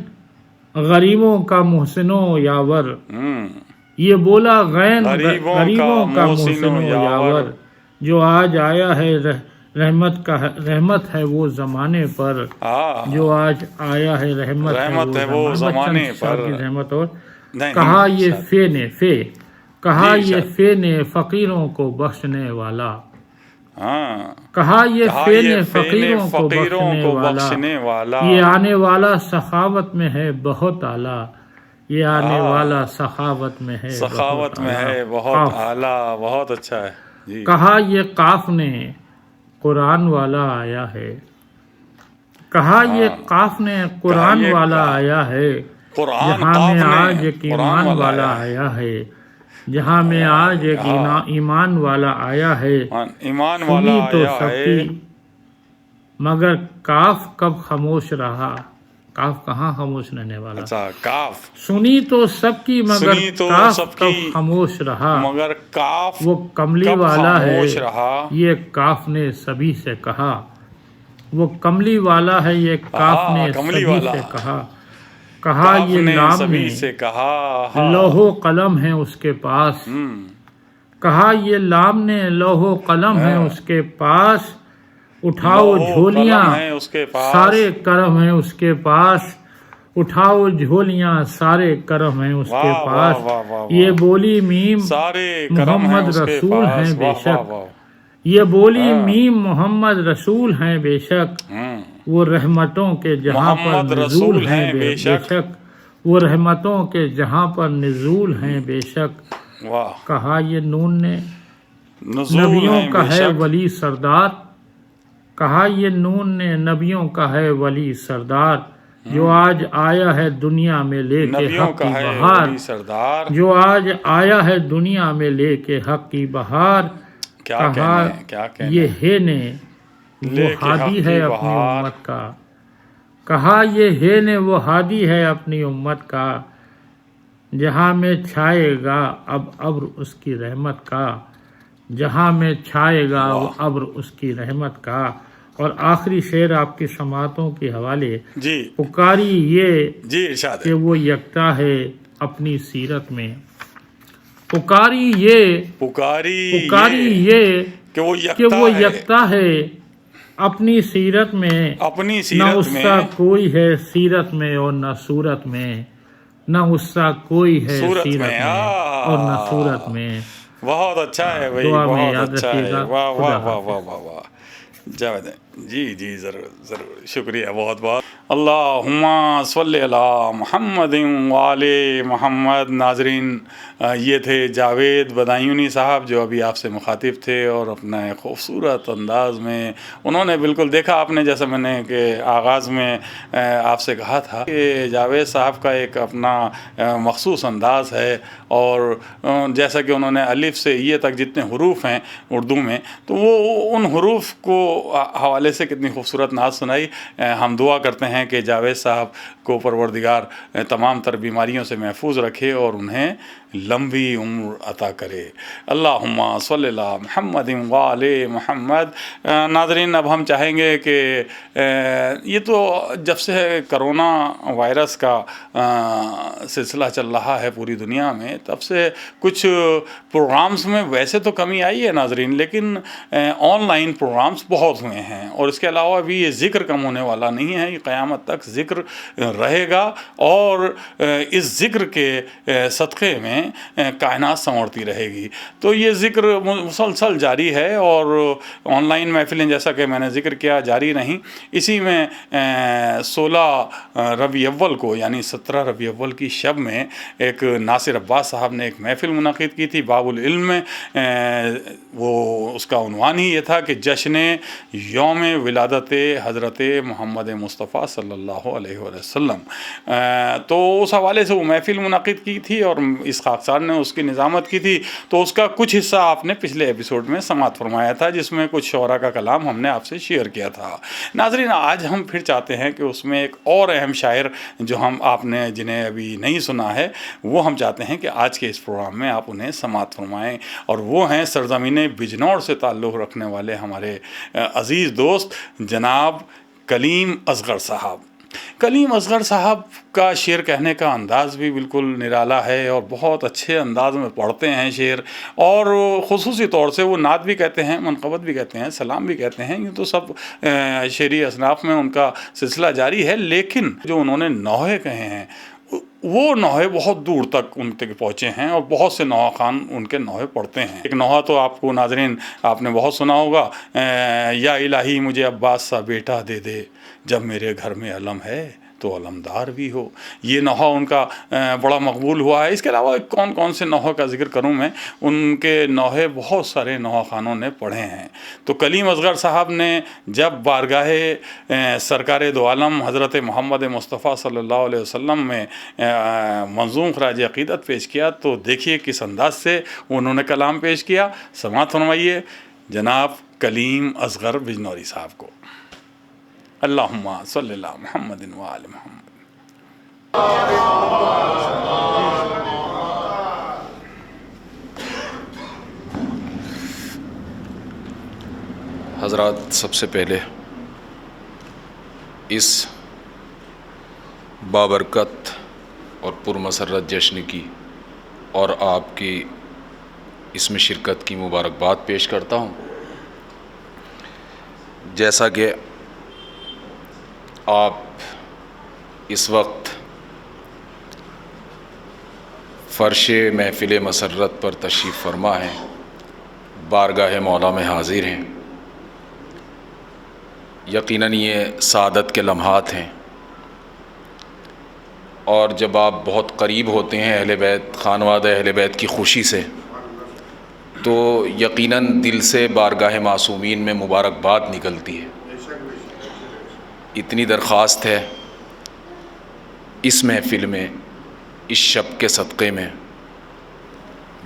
C: غریبوں کا محسنو یاور، یہ بولا غین
B: غریبوں
C: غریبوں
B: کا
C: کا
B: محسن و
C: محسن و یاور، جو آج آیا ہے رحمت ہے وہ زمانے پر، جو آج آیا ہے رحمت ہے وہ زمانے پر، رحمت، اور کہا یہ کہا یہ فے نے فقیروں کو بخشنے والا، کہا یہ فے نے فقیروں کو بخشنے والا، یہ آنے والا سخاوت میں ہے بہت اعلیٰ، یہ آنے والا سخاوت میں ہے
B: سخاوت میں ہے بہت اعلیٰ، بہت اچھا ہے، جی
C: کہا یہ قاف نے قرآن والا آیا ہے، کہا یہ قاف نے قرآن
B: یہ
C: والا آیا ہے،
B: قرآن
C: جہاں
B: قاف
C: میں
B: نے
C: آج ایک
B: قرآن
C: ایمان والا آیا ہے، جہاں میں آج ایک ایمان والا آیا ہے،
B: ایمان
C: سنی
B: والا
C: تو
B: آیا
C: سب
B: ہے۔
C: کی مگر کاف کب خاموش رہا، کاف کہاں خاموش رہنے والا،
B: اچھا کاف،
C: سنی تو سب کی مگر
B: سنی تو
C: کاف
B: سب
C: کب
B: کی
C: خاموش رہا،
B: مگر کاف
C: وہ کملی
B: کب
C: والا ہے،
B: خاموش رہا۔
C: یہ کاف نے سبھی سے کہا، وہ کملی والا ہے، یہ کاف نے
B: کملی
C: سبھی
B: والا،
C: سے کہا، کہا
B: کاف
C: یہ
B: نے
C: لام
B: سبھی
C: نے
B: سے کہا۔
C: لوح و قلم ہے اس کے پاس، کہا یہ لام نے لوح و قلم ہے اس کے پاس، اٹھاؤ
B: لوح و
C: جھولیاں
B: قلم ہے اس کے پاس،
C: سارے کرم ہیں اس کے پاس، اٹھاؤ جھولیاں سارے کرم ہیں اس کے
B: واہ
C: پاس،
B: واہ واہ واہ
C: یہ
B: واہ،
C: بولی میم
B: سارے کرم ہیں
C: محمد
B: اس کے
C: رسول ہیں
B: پاس،
C: بے
B: واہ واہ
C: شک،
B: واہ۔
C: یہ بولی میم محمد رسول ہیں بے شک،
B: ہوں،
C: وہ رحمتوں کے جہاں پر
B: محمد
C: نزول
B: رسول
C: ہیں
B: ہیں
C: بے
B: بے شک۔
C: شک، وہ رحمتوں کے جہاں پر نزول ہیں بے شک،
B: واہ،
C: کہا یہ نون نے
B: نزول
C: نبیوں
B: ہیں
C: کا
B: بے
C: ہے
B: شک۔
C: ولی سردار، کہا یہ نون نے نبیوں کا ہے ولی سردار، جو آج آیا ہے دنیا میں لے کے
B: نبیوں
C: حق
B: کا
C: کی
B: ہے
C: بہار،
B: ولی سردار،
C: جو آج آیا ہے دنیا میں لے کے حق کی بہار،
B: کیا
C: کہا
B: کہنے، کیا کہنے،
C: یہ ہے نے وہ
B: لے کے حق
C: ہادی
B: کی
C: ہے اپنی
B: بہار،
C: امت کا، کہا یہ ہے نے وہ ہادی ہے اپنی امت کا، جہاں میں چھائے گا اب ابر اس کی رحمت کا، جہاں میں چھائے گا وہ ابر اس کی رحمت کا۔ اور آخری شعر آپ کی سماعتوں کے حوالے،
B: جی
C: پکاری یہ
B: جی ارشاد
C: کہ
B: ہے،
C: وہ یکتا ہے اپنی سیرت میں، پکاری یہ
B: پکاری
C: یہ
B: کہ وہ
C: کہ وہ
B: یکتا ہے
C: یکتا ہے اپنی سیرت میں،
B: اپنی
C: نہ
B: سیرت
C: اس
B: میں،
C: کا کوئی ہے سیرت میں اور نہ صورت میں، نہ اس کا کوئی ہے
B: صورت
C: سیرت
B: میں،
C: میں اور نہ صورت میں۔
B: بہت اچھا ہے بھائی،
C: دعا میں
B: بہت
C: یاد
B: اچھا
C: رکھیے
B: ہے،
C: گا۔
B: واہ
C: خدا
B: واہ واہ
C: حافظ۔
B: واہ واہ واہ، جاوید جی جی ضرور ضرور، شکریہ بہت بہت۔ اللہم صلی علی محمد وآل محمد۔ ناظرین، یہ تھے جاوید بدایونی صاحب جو ابھی آپ سے مخاطب تھے، اور اپنا خوبصورت انداز میں انہوں نے بالکل دیکھا آپ نے، جیسا میں نے کہ آغاز میں آپ سے کہا تھا کہ جاوید صاحب کا ایک اپنا مخصوص انداز ہے، اور جیسا کہ انہوں نے الف سے یہ تک جتنے حروف ہیں اردو میں، تو وہ ان حروف کو حوالے سے کتنی خوبصورت نعت سنائی۔ ہم دعا کرتے ہیں کہ جاوید صاحب کو پروردگار تمام تر بیماریوں سے محفوظ رکھے اور انہیں لمبی عمر عطا کرے۔ اللہم صلی اللہ محمد وآل محمد۔ ناظرین، اب ہم چاہیں گے کہ یہ تو جب سے کرونا وائرس کا سلسلہ چل رہا ہے پوری دنیا میں، تب سے کچھ پروگرامز میں ویسے تو کمی آئی ہے ناظرین، لیکن آن لائن پروگرامز بہت ہوئے ہیں، اور اس کے علاوہ بھی یہ ذکر کم ہونے والا نہیں ہے، یہ قیامت تک ذکر رہے گا، اور اس ذکر کے صدقے میں کائنات سنورتی رہے گی۔ تو یہ ذکر مسلسل جاری ہے، اور آن لائن محفلیں جیسا کہ میں نے ذکر کیا جاری رہیں۔ اسی میں 16 ربیع اول کو، یعنی 17 ربیع اول کی شب میں، ایک ناصر عباس صاحب نے ایک محفل منعقد کی تھی باب العلم میں۔ وہ اس کا عنوان ہی یہ تھا کہ جشن یوم ولادت حضرت محمد مصطفیٰ صلی اللہ علیہ وسلم۔ تو اس حوالے سے وہ محفل منعقد کی تھی، اور اس خاکسار نے اس کی نظامت کی تھی، تو اس کا کچھ حصہ آپ نے پچھلے ایپیسوڈ میں سماعت فرمایا تھا، جس میں کچھ شعراء کا کلام ہم نے آپ سے شیئر کیا تھا۔ ناظرین، آج ہم پھر چاہتے ہیں کہ اس میں ایک اور اہم شاعر جو آپ نے جنہیں ابھی نہیں سنا ہے، وہ ہم چاہتے ہیں کہ آج کے اس پروگرام میں آپ انہیں سماعت فرمائیں، اور وہ ہیں سرزمین بجنور سے تعلق رکھنے والے ہمارے عزیز دوست جناب کلیم اصغر صاحب۔ کلیم اصغر صاحب کا شعر کہنے کا انداز بھی بالکل نرالا ہے، اور بہت اچھے انداز میں پڑھتے ہیں شعر، اور خصوصی طور سے وہ نعت بھی کہتے ہیں، منقبت بھی کہتے ہیں، سلام بھی کہتے ہیں۔ یہ تو سب شعری اصناف میں ان کا سلسلہ جاری ہے، لیکن جو انہوں نے نوحے کہے ہیں، وہ نوحے بہت دور تک ان تک پہنچے ہیں، اور بہت سے نوحہ خان ان کے نوحے پڑھتے ہیں۔ ایک نوحہ تو آپ کو ناظرین آپ نے بہت سنا ہوگا، یا الہی مجھے عباس سا بیٹا دے دے، جب میرے گھر میں علم ہے تو علمدار بھی ہو۔ یہ نوحہ ان کا بڑا مقبول ہوا ہے۔ اس کے علاوہ کون کون سے نوحوں کا ذکر کروں میں، ان کے نوحے بہت سارے نوحہ خانوں نے پڑھے ہیں۔ تو کلیم اصغر صاحب نے جب بارگاہ سرکار دو عالم حضرت محمد مصطفیٰ صلی اللہ علیہ وسلم میں منظوم خراج عقیدت پیش کیا تو دیکھیے کس انداز سے انہوں نے کلام پیش کیا۔ سماعت فرمائیے جناب کلیم اصغر بجنوری صاحب کو۔ اللہم صلی اللہ محمد و آل محمد۔
D: حضرات، سب سے پہلے اس بابرکت اور پرمسرت جشن کی اور آپ کی اس میں شرکت کی مبارکباد پیش کرتا ہوں۔ جیسا کہ آپ اس وقت فرش محفل مسرت پر تشریف فرما ہیں، بارگاہ مولا میں حاضر ہیں، یقیناً یہ سعادت کے لمحات ہیں، اور جب آپ بہت قریب ہوتے ہیں اہل بیت، خانوادہ اہل بیت کی خوشی سے، تو یقیناً دل سے بارگاہ معصومین میں مبارکباد نکلتی ہے۔ اتنی درخواست ہے اس محفل میں، اس شب کے صدقے میں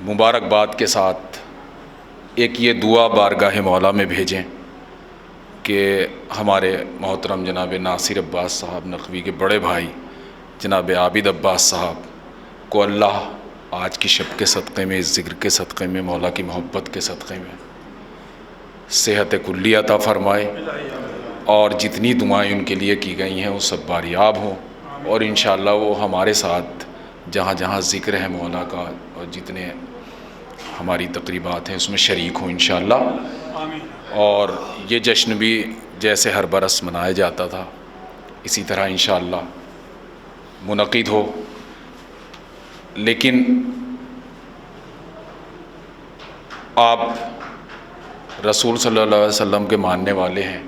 D: مبارکباد کے ساتھ ایک یہ دعا بارگاہ مولا میں بھیجیں کہ ہمارے محترم جناب ناصر عباس صاحب نقوی کے بڑے بھائی جناب عابد عباس صاحب کو اللہ آج کی شب کے صدقے میں، اس ذکر کے صدقے میں، مولا کی محبت کے صدقے میں صحت کلی عطا فرمائے، اور جتنی دعائیں ان کے لیے کی گئی ہیں وہ سب باریاب ہوں، اور انشاءاللہ وہ ہمارے ساتھ جہاں جہاں ذکر ہے مولا کا اور جتنے ہماری تقریبات ہیں اس میں شریک ہوں انشاءاللہ، اور یہ جشن بھی جیسے ہر برس منایا جاتا تھا اسی طرح انشاءاللہ منعقد ہو۔ لیکن آپ رسول صلی اللہ علیہ وسلم کے ماننے والے ہیں،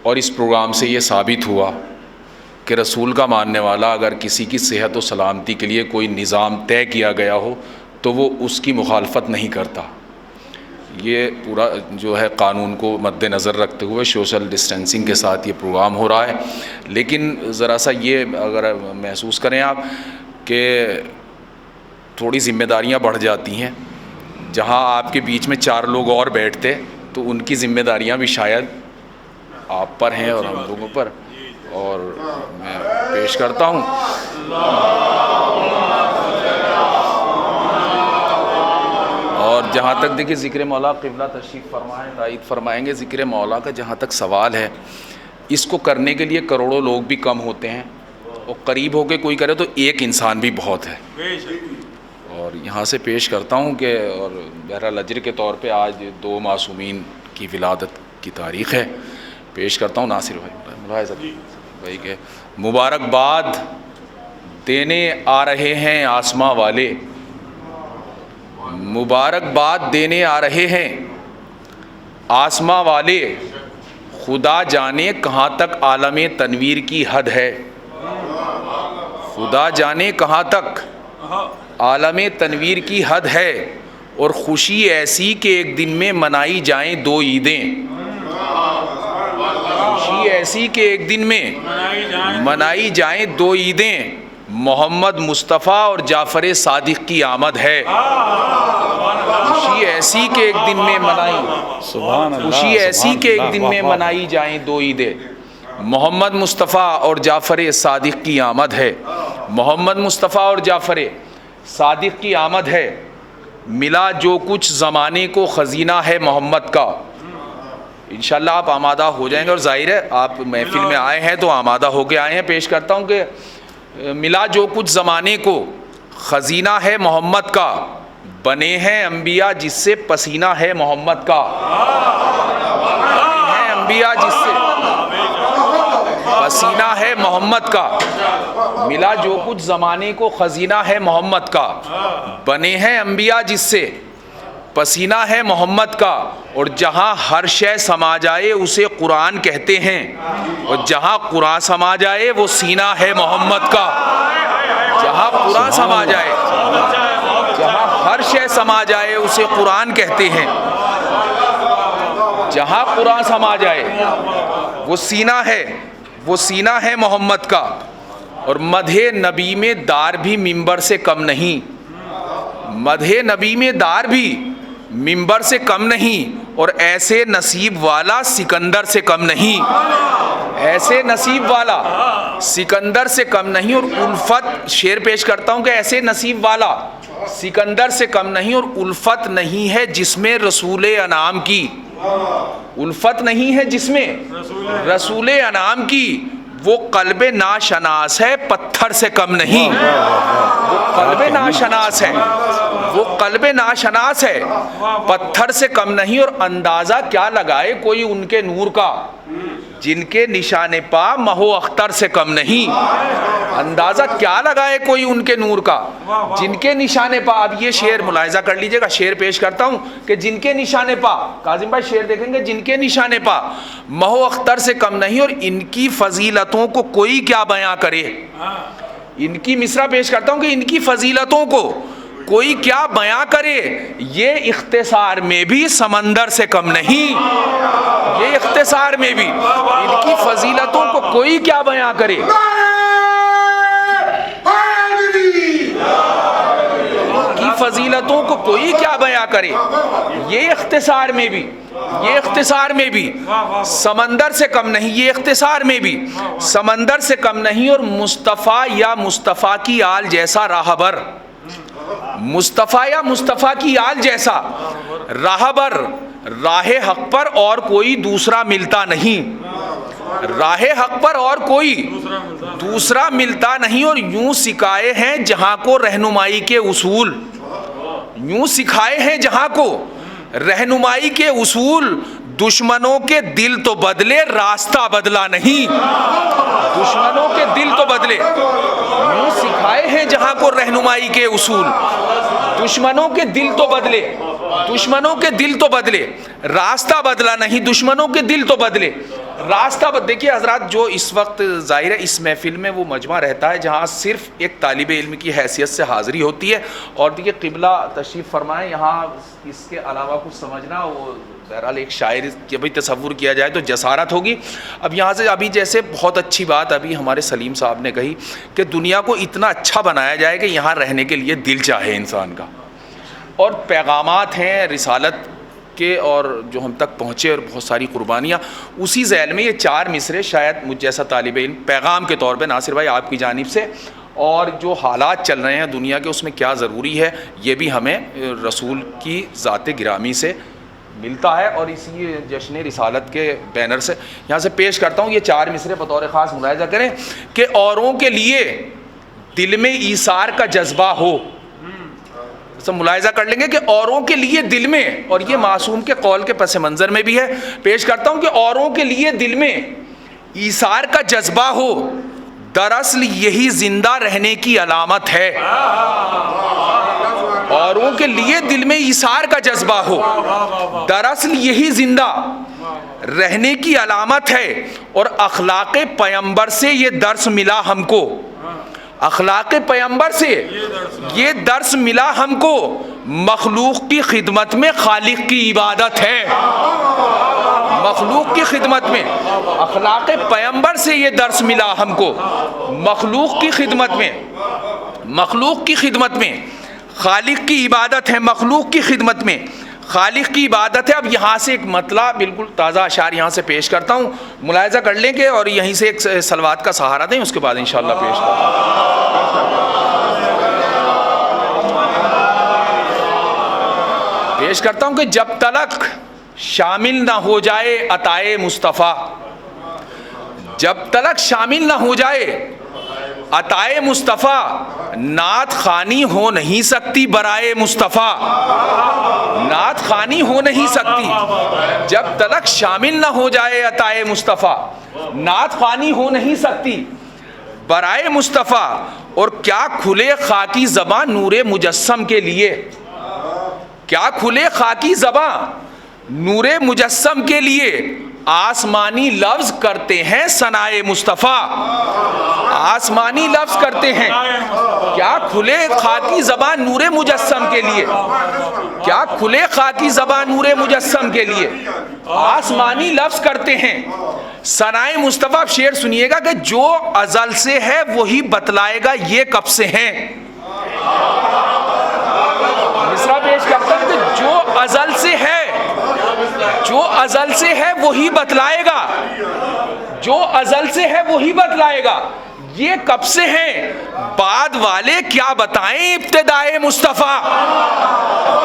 D: اور اس پروگرام سے یہ ثابت ہوا کہ رسول کا ماننے والا اگر کسی کی صحت و سلامتی کے لیے کوئی نظام طے کیا گیا ہو تو وہ اس کی مخالفت نہیں کرتا۔ یہ پورا جو ہے قانون کو مد نظر رکھتے ہوئے سوشل ڈسٹینسنگ کے ساتھ یہ پروگرام ہو رہا ہے، لیکن ذرا سا یہ اگر محسوس کریں آپ کہ تھوڑی ذمہ داریاں بڑھ جاتی ہیں، جہاں آپ کے بیچ میں 4 لوگ اور بیٹھتے تو ان کی ذمہ داریاں بھی شاید آپ پر ہیں اور ہم لوگوں پر، اور میں پیش کرتا ہوں اور جہاں تک دیکھیں ذکر مولا قبلہ تشریف فرمائیں، تائید فرمائیں گے، ذکر مولا کا جہاں تک سوال ہے، اس کو کرنے کے لیے کروڑوں لوگ بھی کم ہوتے ہیں، اور قریب ہو کے کوئی کرے تو ایک انسان بھی بہت ہے۔ اور یہاں سے پیش کرتا ہوں کہ اور بہرحال اجر کے طور پہ آج 2 معصومین کی ولادت کی تاریخ ہے، پیش کرتا ہوں ناصر بھائی کے مبارکباد دینے آ رہے ہیں آسماں والے، مبارکباد دینے آ رہے ہیں آسماں والے، خدا جانے کہاں تک عالم تنویر کی حد ہے، خدا جانے کہاں تک عالم تنویر کی حد ہے، اور خوشی ایسی کہ ایک دن میں منائی جائیں 2 عیدیں، خوشی ایسی کہ ایک دن میں منائی جائیں 2 عیدیں، محمد مصطفیٰ اور جعفر صادق کی آمد ہے، خوشی ایسی کہ ایک دن میں خوشی ایسی کہ ایک دن میں منائی جائیں 2 عیدیں، محمد مصطفیٰ اور جعفر صادق کی آمد ہے، محمد مصطفیٰ اور جعفر صادق کی آمد ہے، ملا جو کچھ زمانے کو خزینہ ہے محمد کا۔ انشاءاللہ آپ آمادہ ہو جائیں گے، اور ظاہر ہے آپ محفل میں آئے ہیں تو آمادہ ہو کے آئے ہیں۔ پیش کرتا ہوں کہ ملا جو کچھ زمانے کو خزینہ ہے محمد کا، بنے ہیں انبیاء جس سے پسینہ ہے محمد کا، بنے ہیں انبیاء جس سے پسینہ ہے محمد کا، ملا جو کچھ زمانے کو خزینہ ہے محمد کا، بنے ہیں انبیاء جس سے پسینہ ہے محمد کا، اور جہاں ہر شے سما جائے اسے قرآن کہتے ہیں، اور جہاں قرآن سما جائے وہ سینہ ہے محمد کا۔ جہاں قرآن سما جائے، جہاں ہر شے سما جائے اسے قرآن کہتے ہیں، جہاں قرآن سما جائے وہ سینہ ہے محمد کا۔ اور مدح نبی میں دار بھی منبر سے کم نہیں، مدح نبی میں دار بھی منبر سے کم نہیں، اور ایسے نصیب والا سکندر سے کم نہیں، ایسے نصیب والا سکندر سے کم نہیں۔ اور الفت، شعر پیش کرتا ہوں کہ ایسے نصیب والا سکندر سے کم نہیں، اور الفت نہیں ہے جس میں رسول انعام کی، الفت نہیں ہے جس میں رسول انعام کی، وہ قلب ناشناس ہے پتھر سے کم نہیں، وہ قلب ناشناس ہے، وہ قلب ناشناس ہے پتھر سے کم نہیں۔ اور اندازہ کیا لگائے کوئی ان کے نور کا، جن کے نشان پا مہو اختر سے کم نہیں، اندازہ کیا لگائے کوئی ان کے نور کا، جن کے نشان پا۔ اب یہ شعر ملاحظہ کر لیجئے گا، شعر پیش کرتا ہوں کہ جن کے نشان پا، کاظم بھائی شعر دیکھیں گے، جن کے نشان پا مہو اختر سے کم نہیں، اور ان کی فضیلتوں کو کوئی کیا بیاں کرے، ان کی مصرع پیش کرتا ہوں کہ ان کی فضیلتوں کو کوئی کیا بیاں کرے، یہ اختصار میں بھی سمندر سے کم نہیں، یہ اختصار میں بھی ان کی فضیلتوں کو کوئی کیا بیاں کرے، ان کی فضیلتوں کو کوئی کیا بیاں کرے، یہ اختصار میں بھی، یہ اختصار میں بھی سمندر سے کم نہیں، یہ اختصار میں بھی سمندر سے کم نہیں۔ اور مصطفیٰ یا مصطفیٰ کی آل جیسا راہبر، مصطفیٰ یا مصطفیٰ کی آل جیسا راہبر، راہ حق پر اور کوئی دوسرا ملتا نہیں، راہ حق پر اور کوئی دوسرا ملتا نہیں۔ اور یوں سکھائے ہیں جہاں کو رہنمائی کے اصول، یوں سکھائے ہیں جہاں کو رہنمائی کے اصول، دشمنوں کے دل تو بدلے راستہ بدلا نہیں، دشمنوں کے دل تو بدلے، یوں سکھائے ہیں جہاں کو رہنمائی کے اصول، دشمنوں کے دل تو بدلے، دشمنوں کے دل تو بدلے راستہ بدلا نہیں، دشمنوں کے دل تو بدلے راستہ دیکھیے حضرات، جو اس وقت ظاہر ہے اس محفل میں وہ مجمع رہتا ہے جہاں صرف ایک طالب علم کی حیثیت سے حاضری ہوتی ہے، اور دیکھیے قبلہ تشریف فرمائیں، یہاں اس کے علاوہ کچھ سمجھنا وہ بہرحال ایک شاعر کے بھی تصور کیا جائے تو جسارت ہوگی۔ اب یہاں سے ابھی جیسے بہت اچھی بات ابھی ہمارے سلیم صاحب نے کہی کہ دنیا کو اتنا اچھا بنایا جائے کہ یہاں رہنے کے لیے دل چاہے انسان کا، اور پیغامات ہیں رسالت کے اور جو ہم تک پہنچے اور بہت ساری قربانیاں، اسی ذیل میں یہ 4 مصرے شاید مجھ جیسا طالب علم پیغام کے طور پہ ناصر بھائی آپ کی جانب سے، اور جو حالات چل رہے ہیں دنیا کے اس میں کیا ضروری ہے یہ بھی ہمیں رسول کی ذات گرامی سے ملتا ہے، اور اسی جشن رسالت کے بینر سے یہاں سے پیش کرتا ہوں یہ 4 مصرے بطور خاص ملاحظہ کریں کہ اوروں کے لیے دل میں ایثار کا جذبہ ہو، سب ملاحظہ کر لیں گے کہ اوروں کے لیے دل میں، اور یہ معصوم کے قول کے پس منظر میں بھی ہے، پیش کرتا ہوں کہ اوروں کے لیے دل میں ایثار کا جذبہ ہو، دراصل یہی زندہ رہنے کی علامت ہے، اوروں کے لیے دل میں ایثار کا جذبہ ہو، دراصل یہی زندہ رہنے کی علامت ہے، اور اخلاق پیمبر سے یہ درس ملا ہم کو، اخلاق پیمبر سے یہ درس ملا ہم کو، مخلوق کی خدمت میں خالق کی عبادت ہے، مخلوق کی خدمت میں، اخلاق پیمبر سے یہ درس ملا ہم کو، مخلوق کی خدمت میں، مخلوق کی خدمت میں خالق کی عبادت ہے، مخلوق کی خدمت میں خالق کی عبادت ہے۔ اب یہاں سے ایک مطلب بالکل تازہ اشعار یہاں سے پیش کرتا ہوں، ملاحظہ کر لیں گے اور یہیں سے ایک صلوات کا سہارا دیں، اس کے بعد انشاءاللہ پیش کرتا ہوں۔ پیش کرتا ہوں کہ جب تلک شامل نہ ہو جائے عطائے مصطفیٰ، جب تلک شامل نہ ہو جائے عطائے مصطفیٰ، نعت خوانی ہو نہیں سکتی برائے مصطفیٰ، نعت خوانی ہو نہیں سکتی جب تلک شامل نہ ہو جائے عطائے مصطفیٰ، نعت خوانی ہو نہیں سکتی برائے مصطفیٰ، اور کیا کھلے خاکی زباں نور مجسم کے لیے، کیا کھلے خاکی زباں نور مجسم کے لیے آسمانی لفظ کرتے ہیں ثنائے مصطفیٰ. آسمانی لفظ کرتے ہیں. کیا کھلے خاکی زبان نور مجسم کے لیے, کیا کھلے خاکی زبان نور مجسم کے لیے آسمانی لفظ کرتے ہیں ثنائے مصطفیٰ. اب شعر سنیے گا کہ جو ازل سے ہے وہی بتلائے گا یہ کب سے ہیں. مصرع پیش کرتا ہے کہ جو ازل سے ہے, جو ازل سے ہے وہی بتلائے گا, جو ازل سے ہے وہی بتلائے گا یہ کب سے ہیں. بعد والے کیا بتائیں ابتدائے مصطفیٰ,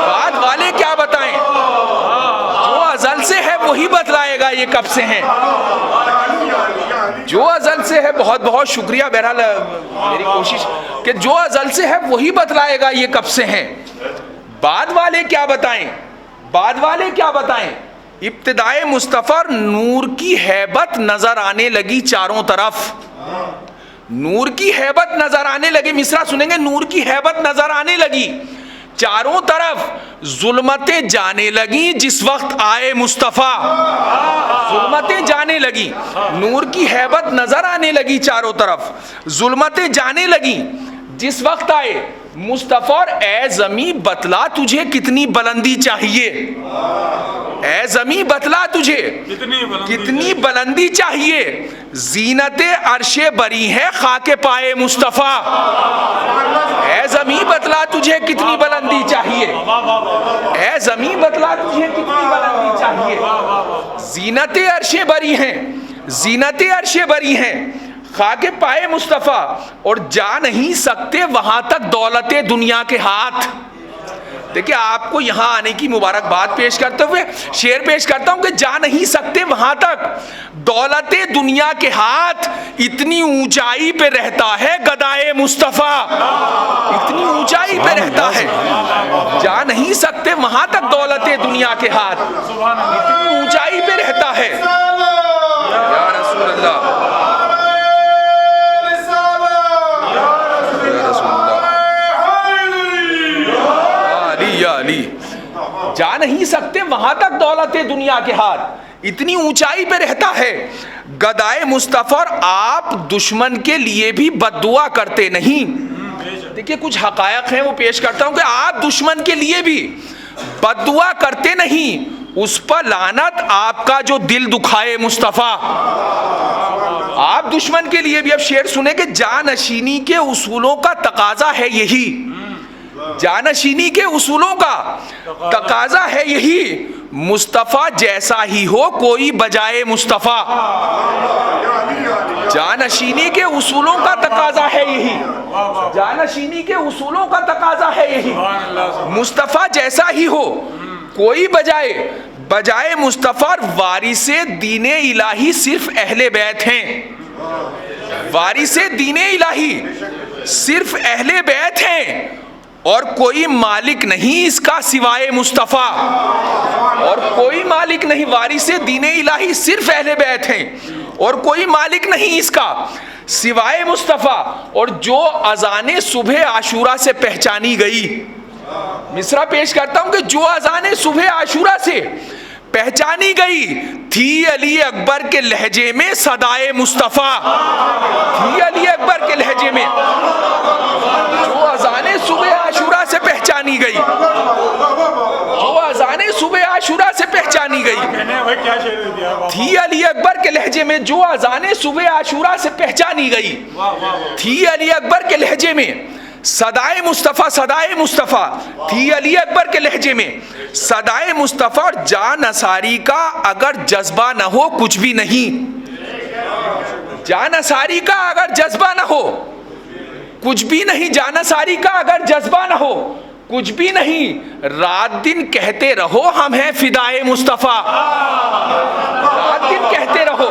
D: بعد والے کیا بتائیں, جو ازل سے ہے وہی بتلائے گا یہ کب سے ہیں. جو ازل سے ہے, بہت بہت شکریہ, بہرحال میری کوشش کہ جو ازل سے ہے وہی بتلائے گا یہ کب سے ہیں. بعد والے کیا بتائیں, بعد والے کیا بتائیں. ابتدائے مصطفیٰ نور کی ہیبت نظر آنے لگی چاروں طرف, نور کی ہیبت نظر آنے لگی. مصرع سنیں گے, نور کی ہیبت نظر آنے لگی چاروں طرف, ظلمتیں جانے لگیں جس وقت آئے مصطفیٰ. ظلمتیں جانے لگی, نور کی ہیبت نظر آنے لگی چاروں طرف, ظلمتیں جانے لگیں جس وقت آئے مصطفیٰ. اور اے زمین بتلا تجھے کتنی بلندی چاہیے, اے زمین بتلا تجھے کتنی بلندی چاہیے, زینت عرش بری ہے خاک پائے مصطفیٰ. اے زمین بتلا تجھے کتنی بلندی چاہیے, اے زمین بتلا تجھے کتنی بلندی چاہیے. زینت عرش بری ہیں, زینت عرش بری ہیں خاک پائے مصطفیٰ, اور جا نہیں سکتے وہاں تک دولت دنیا کے ہاتھ. دیکھیں آپ کو یہاں آنے کی مبارکباد پیش کرتے ہوئے شعر پیش کرتا ہوں کہ جا نہیں سکتے وہاں تک دولت دنیا کے ہاتھ, اتنی اونچائی پہ رہتا ہے گدائے مصطفیٰ, اتنی اونچائی پہ رہتا ہے, جا نہیں سکتے وہاں تک دولت دنیا کے ہاتھ, اتنی اونچائی پہ رہتا ہے. یا رسول اللہ, جا نہیں سکتے وہاں تک دولت دنیا کے ہاتھ, اتنی اونچائی پہ رہتا ہے گدائے مصطفیٰ. اور آپ دشمن کے لیے بھی بد دعا کرتے نہیں. دیکھیے کچھ حقائق ہیں وہ پیش کرتا ہوں کہ آپ دشمن کے لیے بھی بد دعا کرتے نہیں, اس پر لعنت آپ کا جو دل دکھائے مصطفیٰ. آپ دشمن کے لیے بھی, اب شعر سنیں کہ جانشینی کے اصولوں کا تقاضا ہے یہی, جانشینی کے اصولوں کا تقاضا ہے یہی, مصطفیٰ جیسا ہی ہو کوئی بجائے مصطفیٰ. جانشینی کے اصولوں کا تقاضا ہے یہی, جانشینی کے اصولوں کا تقاضا ہے یہی, مصطفیٰ جیسا ہی ہو کوئی بجائے مصطفیٰ. وارث دین الہی صرف اہل بیت ہیں, وارث دین الہی صرف اہل بیت ہیں, اور کوئی مالک نہیں اس کا سوائے مصطفیٰ, اور کوئی مالک نہیں. وارث دین الہی صرف اہل بیت ہیں اور کوئی مالک نہیں اس کا سوائے مصطفیٰ. اور جو اذان صبح عاشورہ سے پہچانی گئی, مصرع پیش کرتا ہوں کہ جو اذان صبح عاشورہ سے پہچانی گئی تھی علی اکبر کے لہجے میں صدائے مصطفیٰ, تھی علی اکبر کے لہجے میں, جو اذان صبح عاشورہ سے پہچانی گئی, جو اذان صبح عاشورہ سے پہچانی گئی تھی علی اکبر کے لہجے میں, جو اذان صبح عاشورہ سے پہچانی گئی تھی علی اکبر کے لہجے میں صدائے مصطفیٰ, صدائے مصطفیٰ تھی علی اکبر کے لہجے میں صدائے مصطفیٰ. اور جان انصاری کا اگر جذبہ نہ ہو کچھ بھی نہیں, جان انصاری کا اگر جذبہ نہ ہو کچھ بھی نہیں, جان انصاری کا اگر جذبہ نہ ہو کچھ بھی نہیں. رات دن کہتے رہو ہم ہیں فدائے مصطفیٰ, رات دن کہتے رہو.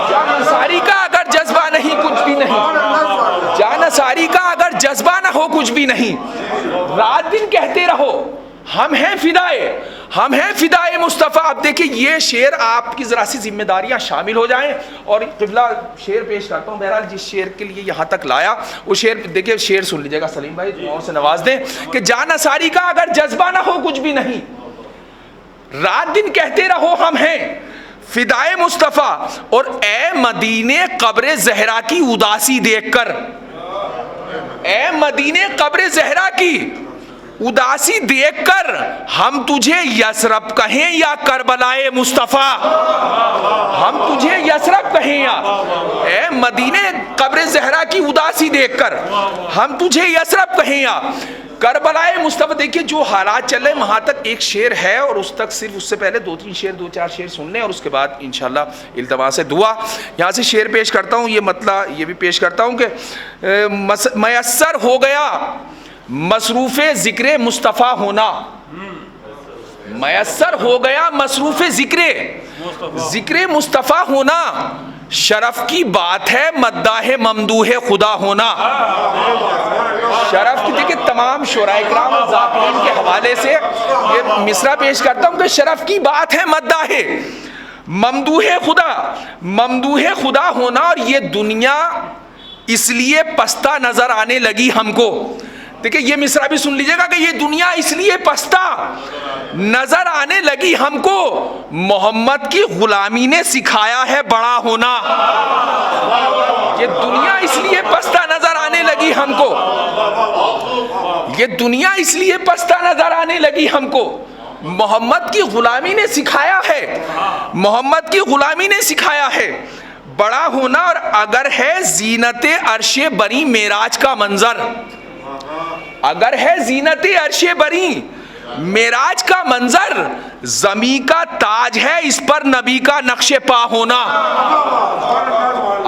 D: جان انصاری کا اگر جذبہ نہیں کچھ بھی نہیں, جان انصاری کا اگر جذبہ نہ ہو کچھ بھی نہیں, رات دن کہتے رہو ہم ہیں فدائے, ہم ہیں فدائے مصطفیٰ. اب دیکھیں یہ شعر آپ کی ذرا سی ذمہ داریاں شامل ہو جائیں. اور قبلہ شعر پیش کرتا ہوں. بہرحال جس شعر کے لیے یہاں تک لایا وہ شعر دیکھیں, شعر سن لیجیے گا سلیم بھائی, دعاؤں سے نواز دیں کہ جان انصاری کا اگر جذبہ نہ ہو کچھ بھی نہیں, رات دن کہتے رہو ہم ہیں فدائے مصطفیٰ. اور اے مدینے قبر زہرا کی اداسی دیکھ کر, اے مدینے قبر زہرا کی اداسی دیکھ کر ہم تجھے یثرب کہیں یا کربلائے مصطفیٰ, ہم تجھے یثرب کہیں یا, اے مدینے قبر زہرا کی اداسی دیکھ کر ہم تجھے یثرب کہیں یا کربلائے مصطفیٰ. دیکھیے جو حالات چل رہے ہیں وہاں تک ایک شعر ہے, اور اس تک صرف اس سے پہلے دو چار شعر سن لیں, اور اس کے بعد انشاءاللہ التماس دعا. یہاں سے شعر پیش کرتا ہوں, یہ مطلب یہ بھی پیش کرتا ہوں کہ میسر ہو گیا مصروف ذکر مصطفیٰ ہونا, میسر ہو گیا مصروف ذکر مصطفیٰ ہونا, شرف کی بات ہے مداح ممدوح خدا ہونا. شرف کی, دیکھیں تمام شعراء کرام اور ذاکرین کے حوالے سے یہ مصرع پیش کرتا ہوں کہ شرف کی بات ہے مداح ممدوح خدا ہونا. اور یہ دنیا اس لیے پستہ نظر آنے لگی ہم کو. دیکھیں یہ مصرع بھی سن لیجئے گا کہ یہ دنیا اس لیے پستہ نظر آنے لگی ہم کو, محمد کی غلامی نے سکھایا ہے بڑا ہونا. یہ دنیا اس لیے پستہ نظر آنے لگی ہم کو, یہ دنیا اس لیے پستہ نظر آنے لگی ہم کو, محمد کی غلامی نے سکھایا ہے, محمد کی غلامی نے سکھایا ہے بڑا ہونا. اور اگر ہے زینت عرش بری معراج کا منظر, اگر ہے زینت عرش بری معراج کا منظر, زمین کا تاج ہے اس پر نبی کا نقش پا ہونا.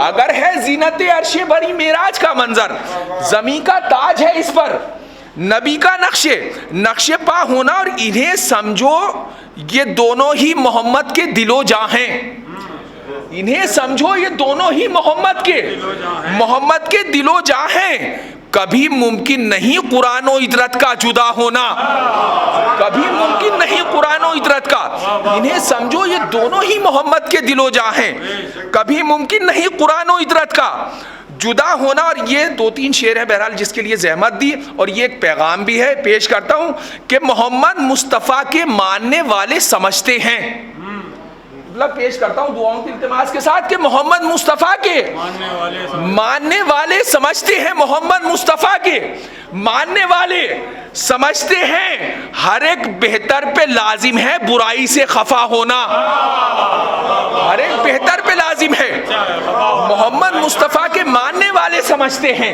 D: اگر ہے زینت عرش بری معراج کا منظر, زمین کا تاج ہے اس پر نبی کا نقش پا ہونا. اور انہیں سمجھو یہ دونوں ہی محمد کے دل و جاں ہیں, انہیں سمجھو یہ دونوں ہی محمد کے دل و جاں ہیں. کبھی ممکن نہیں قرآن و عطرت کا جدا ہونا, کبھی ممکن نہیں قرآن و عطرت کا. انہیں سمجھو یہ دونوں ہی محمد کے دل و جاں ہیں, کبھی ممکن نہیں قرآن و عطرت کا جدا ہونا. اور یہ دو تین شعر ہیں بہرحال جس کے لیے زحمت دی, اور یہ ایک پیغام بھی ہے پیش کرتا ہوں کہ محمد مصطفیٰ کے ماننے والے سمجھتے ہیں, پیش کرتا ہوں دعاؤں کی التماس کے ساتھ کہ محمد مصطفیٰ کے ماننے والے سمجھتے ہیں, محمد مصطفیٰ کے ماننے والے سمجھتے ہیں ہر ایک بہتر پہ لازم ہے برائی سے خفا ہونا, ہر ایک بہتر پہ لازم ہے. محمد مصطفیٰ کے ماننے والے سمجھتے ہیں,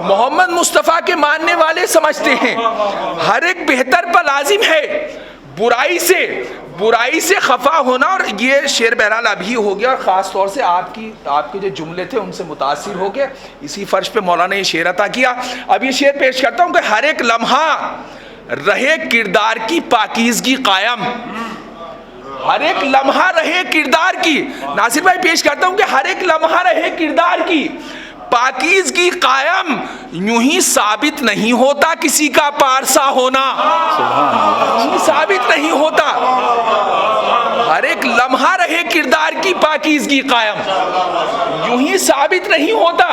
D: محمد مصطفیٰ کے ماننے والے سمجھتے ہیں ہر ایک بہتر پہ لازم ہے برائی سے خفا ہونا. اور یہ شعر بہرحال ابھی ہو گیا, اور خاص طور سے آپ کے جو جملے تھے ان سے متاثر ہو کے اسی فرش پہ مولانا نے یہ شعر عطا کیا. اب یہ شعر پیش کرتا ہوں کہ ہر ایک لمحہ رہے کردار کی پاکیزگی قائم, ہر ایک لمحہ رہے کردار کی. ناصر بھائی پیش کرتا ہوں کہ ہر ایک لمحہ رہے کردار کی پاکیزگی قائم, یوں ہی ثابت نہیں ہوتا کسی کا پارسا ہونا, یوں ہی ثابت نہیں ہوتا. ہر ایک لمحہ رہے کردار کی پاکیزگی قائم, یوں ہی ثابت نہیں ہوتا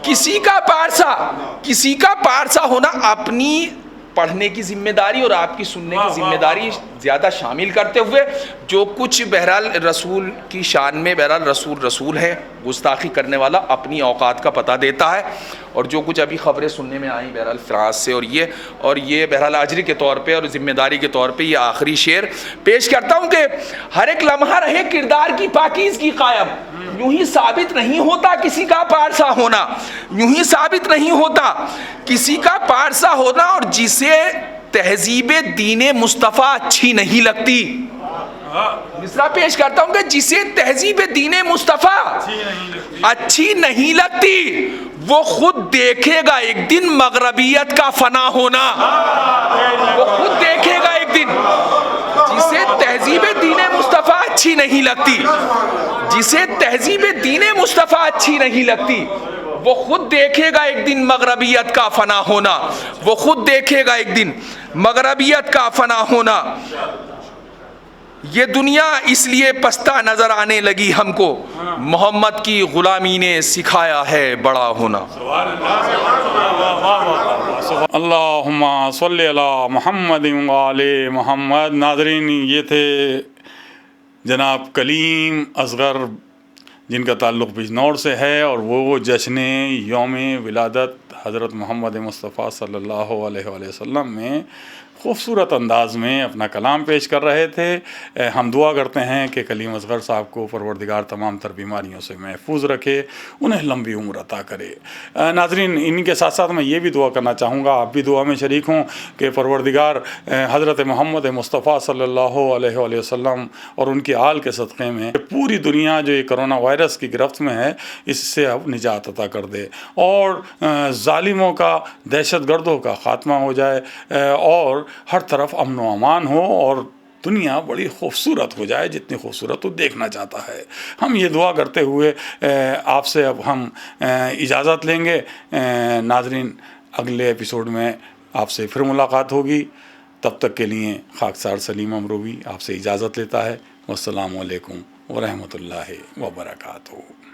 D: کسی کا پارسا ہونا. اپنی پڑھنے کی ذمہ داری اور آپ کی سننے کی ذمہ داری زیادہ شامل کرتے ہوئے جو کچھ بہرحال رسول کی شان میں, بہرحال رسول ہے, گستاخی کرنے والا اپنی اوقات کا پتہ دیتا ہے. اور جو کچھ ابھی خبریں سننے میں آئیں بہرحال فرانس سے, اور یہ بہرحال اجری کے طور پہ اور ذمہ داری کے طور پہ یہ آخری شعر پیش کرتا ہوں کہ ہر ایک لمحہ رہے کردار کی پاکیزگی قائم, یوں ہی ثابت نہیں ہوتا کسی کا پارسا ہونا, یوں ہی ثابت نہیں ہوتا کسی کا پارسا ہونا. اور جسے تہذیب دین مصطفیٰ اچھی نہیں لگتی, مصرع پیش کرتا ہوں کہ جسے تہذیب دین مصطفیٰ اچھی نہیں لگتی وہ خود دیکھے گا ایک دن مغربیت کا فنا ہونا, وہ خود دیکھے گا ایک دن. جسے تہذیب دین مصطفیٰ اچھی نہیں لگتی, جسے تہذیب دین مصطفیٰ اچھی نہیں لگتی وہ خود دیکھے گا ایک دن مغربیت کا فنا ہونا، وہ خود دیکھے گا ایک دن مغربیت کا فنا ہونا۔ یہ دنیا اس لیے پستہ نظر آنے لگی ہم کو، محمد کی غلامی نے سکھایا ہے بڑا ہونا۔
B: اللہم صلی علی محمد وآل محمد۔ ناظرین، یہ تھے جناب کلیم اصغر، جن کا تعلق بجنور سے ہے، اور وہ جشن یوم ولادت حضرت محمد مصطفیٰ صلی اللہ علیہ وآلہ وسلم میں خوبصورت انداز میں اپنا کلام پیش کر رہے تھے۔ ہم دعا کرتے ہیں کہ کلیم اصغر صاحب کو پروردگار تمام تر بیماریوں سے محفوظ رکھے، انہیں لمبی عمر عطا کرے۔ ناظرین، ان کے ساتھ ساتھ میں یہ بھی دعا کرنا چاہوں گا، آپ بھی دعا میں شریک ہوں، کہ پروردگار حضرت محمد مصطفیٰ صلی اللہ علیہ وآلہ وسلم اور ان کے آل کے صدقے میں پوری دنیا جو یہ کرونا وائرس کی گرفت میں ہے، اس سے اب نجات عطا کر دے، اور ظالموں کا، دہشت گردوں کا خاتمہ ہو جائے، اور ہر طرف امن و امان ہو، اور دنیا بڑی خوبصورت ہو جائے، جتنی خوبصورت وہ دیکھنا چاہتا ہے۔ ہم یہ دعا کرتے ہوئے آپ سے اب ہم اجازت لیں گے۔ ناظرین، اگلے ایپیسوڈ میں آپ سے پھر ملاقات ہوگی، تب تک کے لیے خاکسار سلیم امروی آپ سے اجازت لیتا ہے۔ والسلام علیکم ورحمۃ اللہ وبرکاتہ۔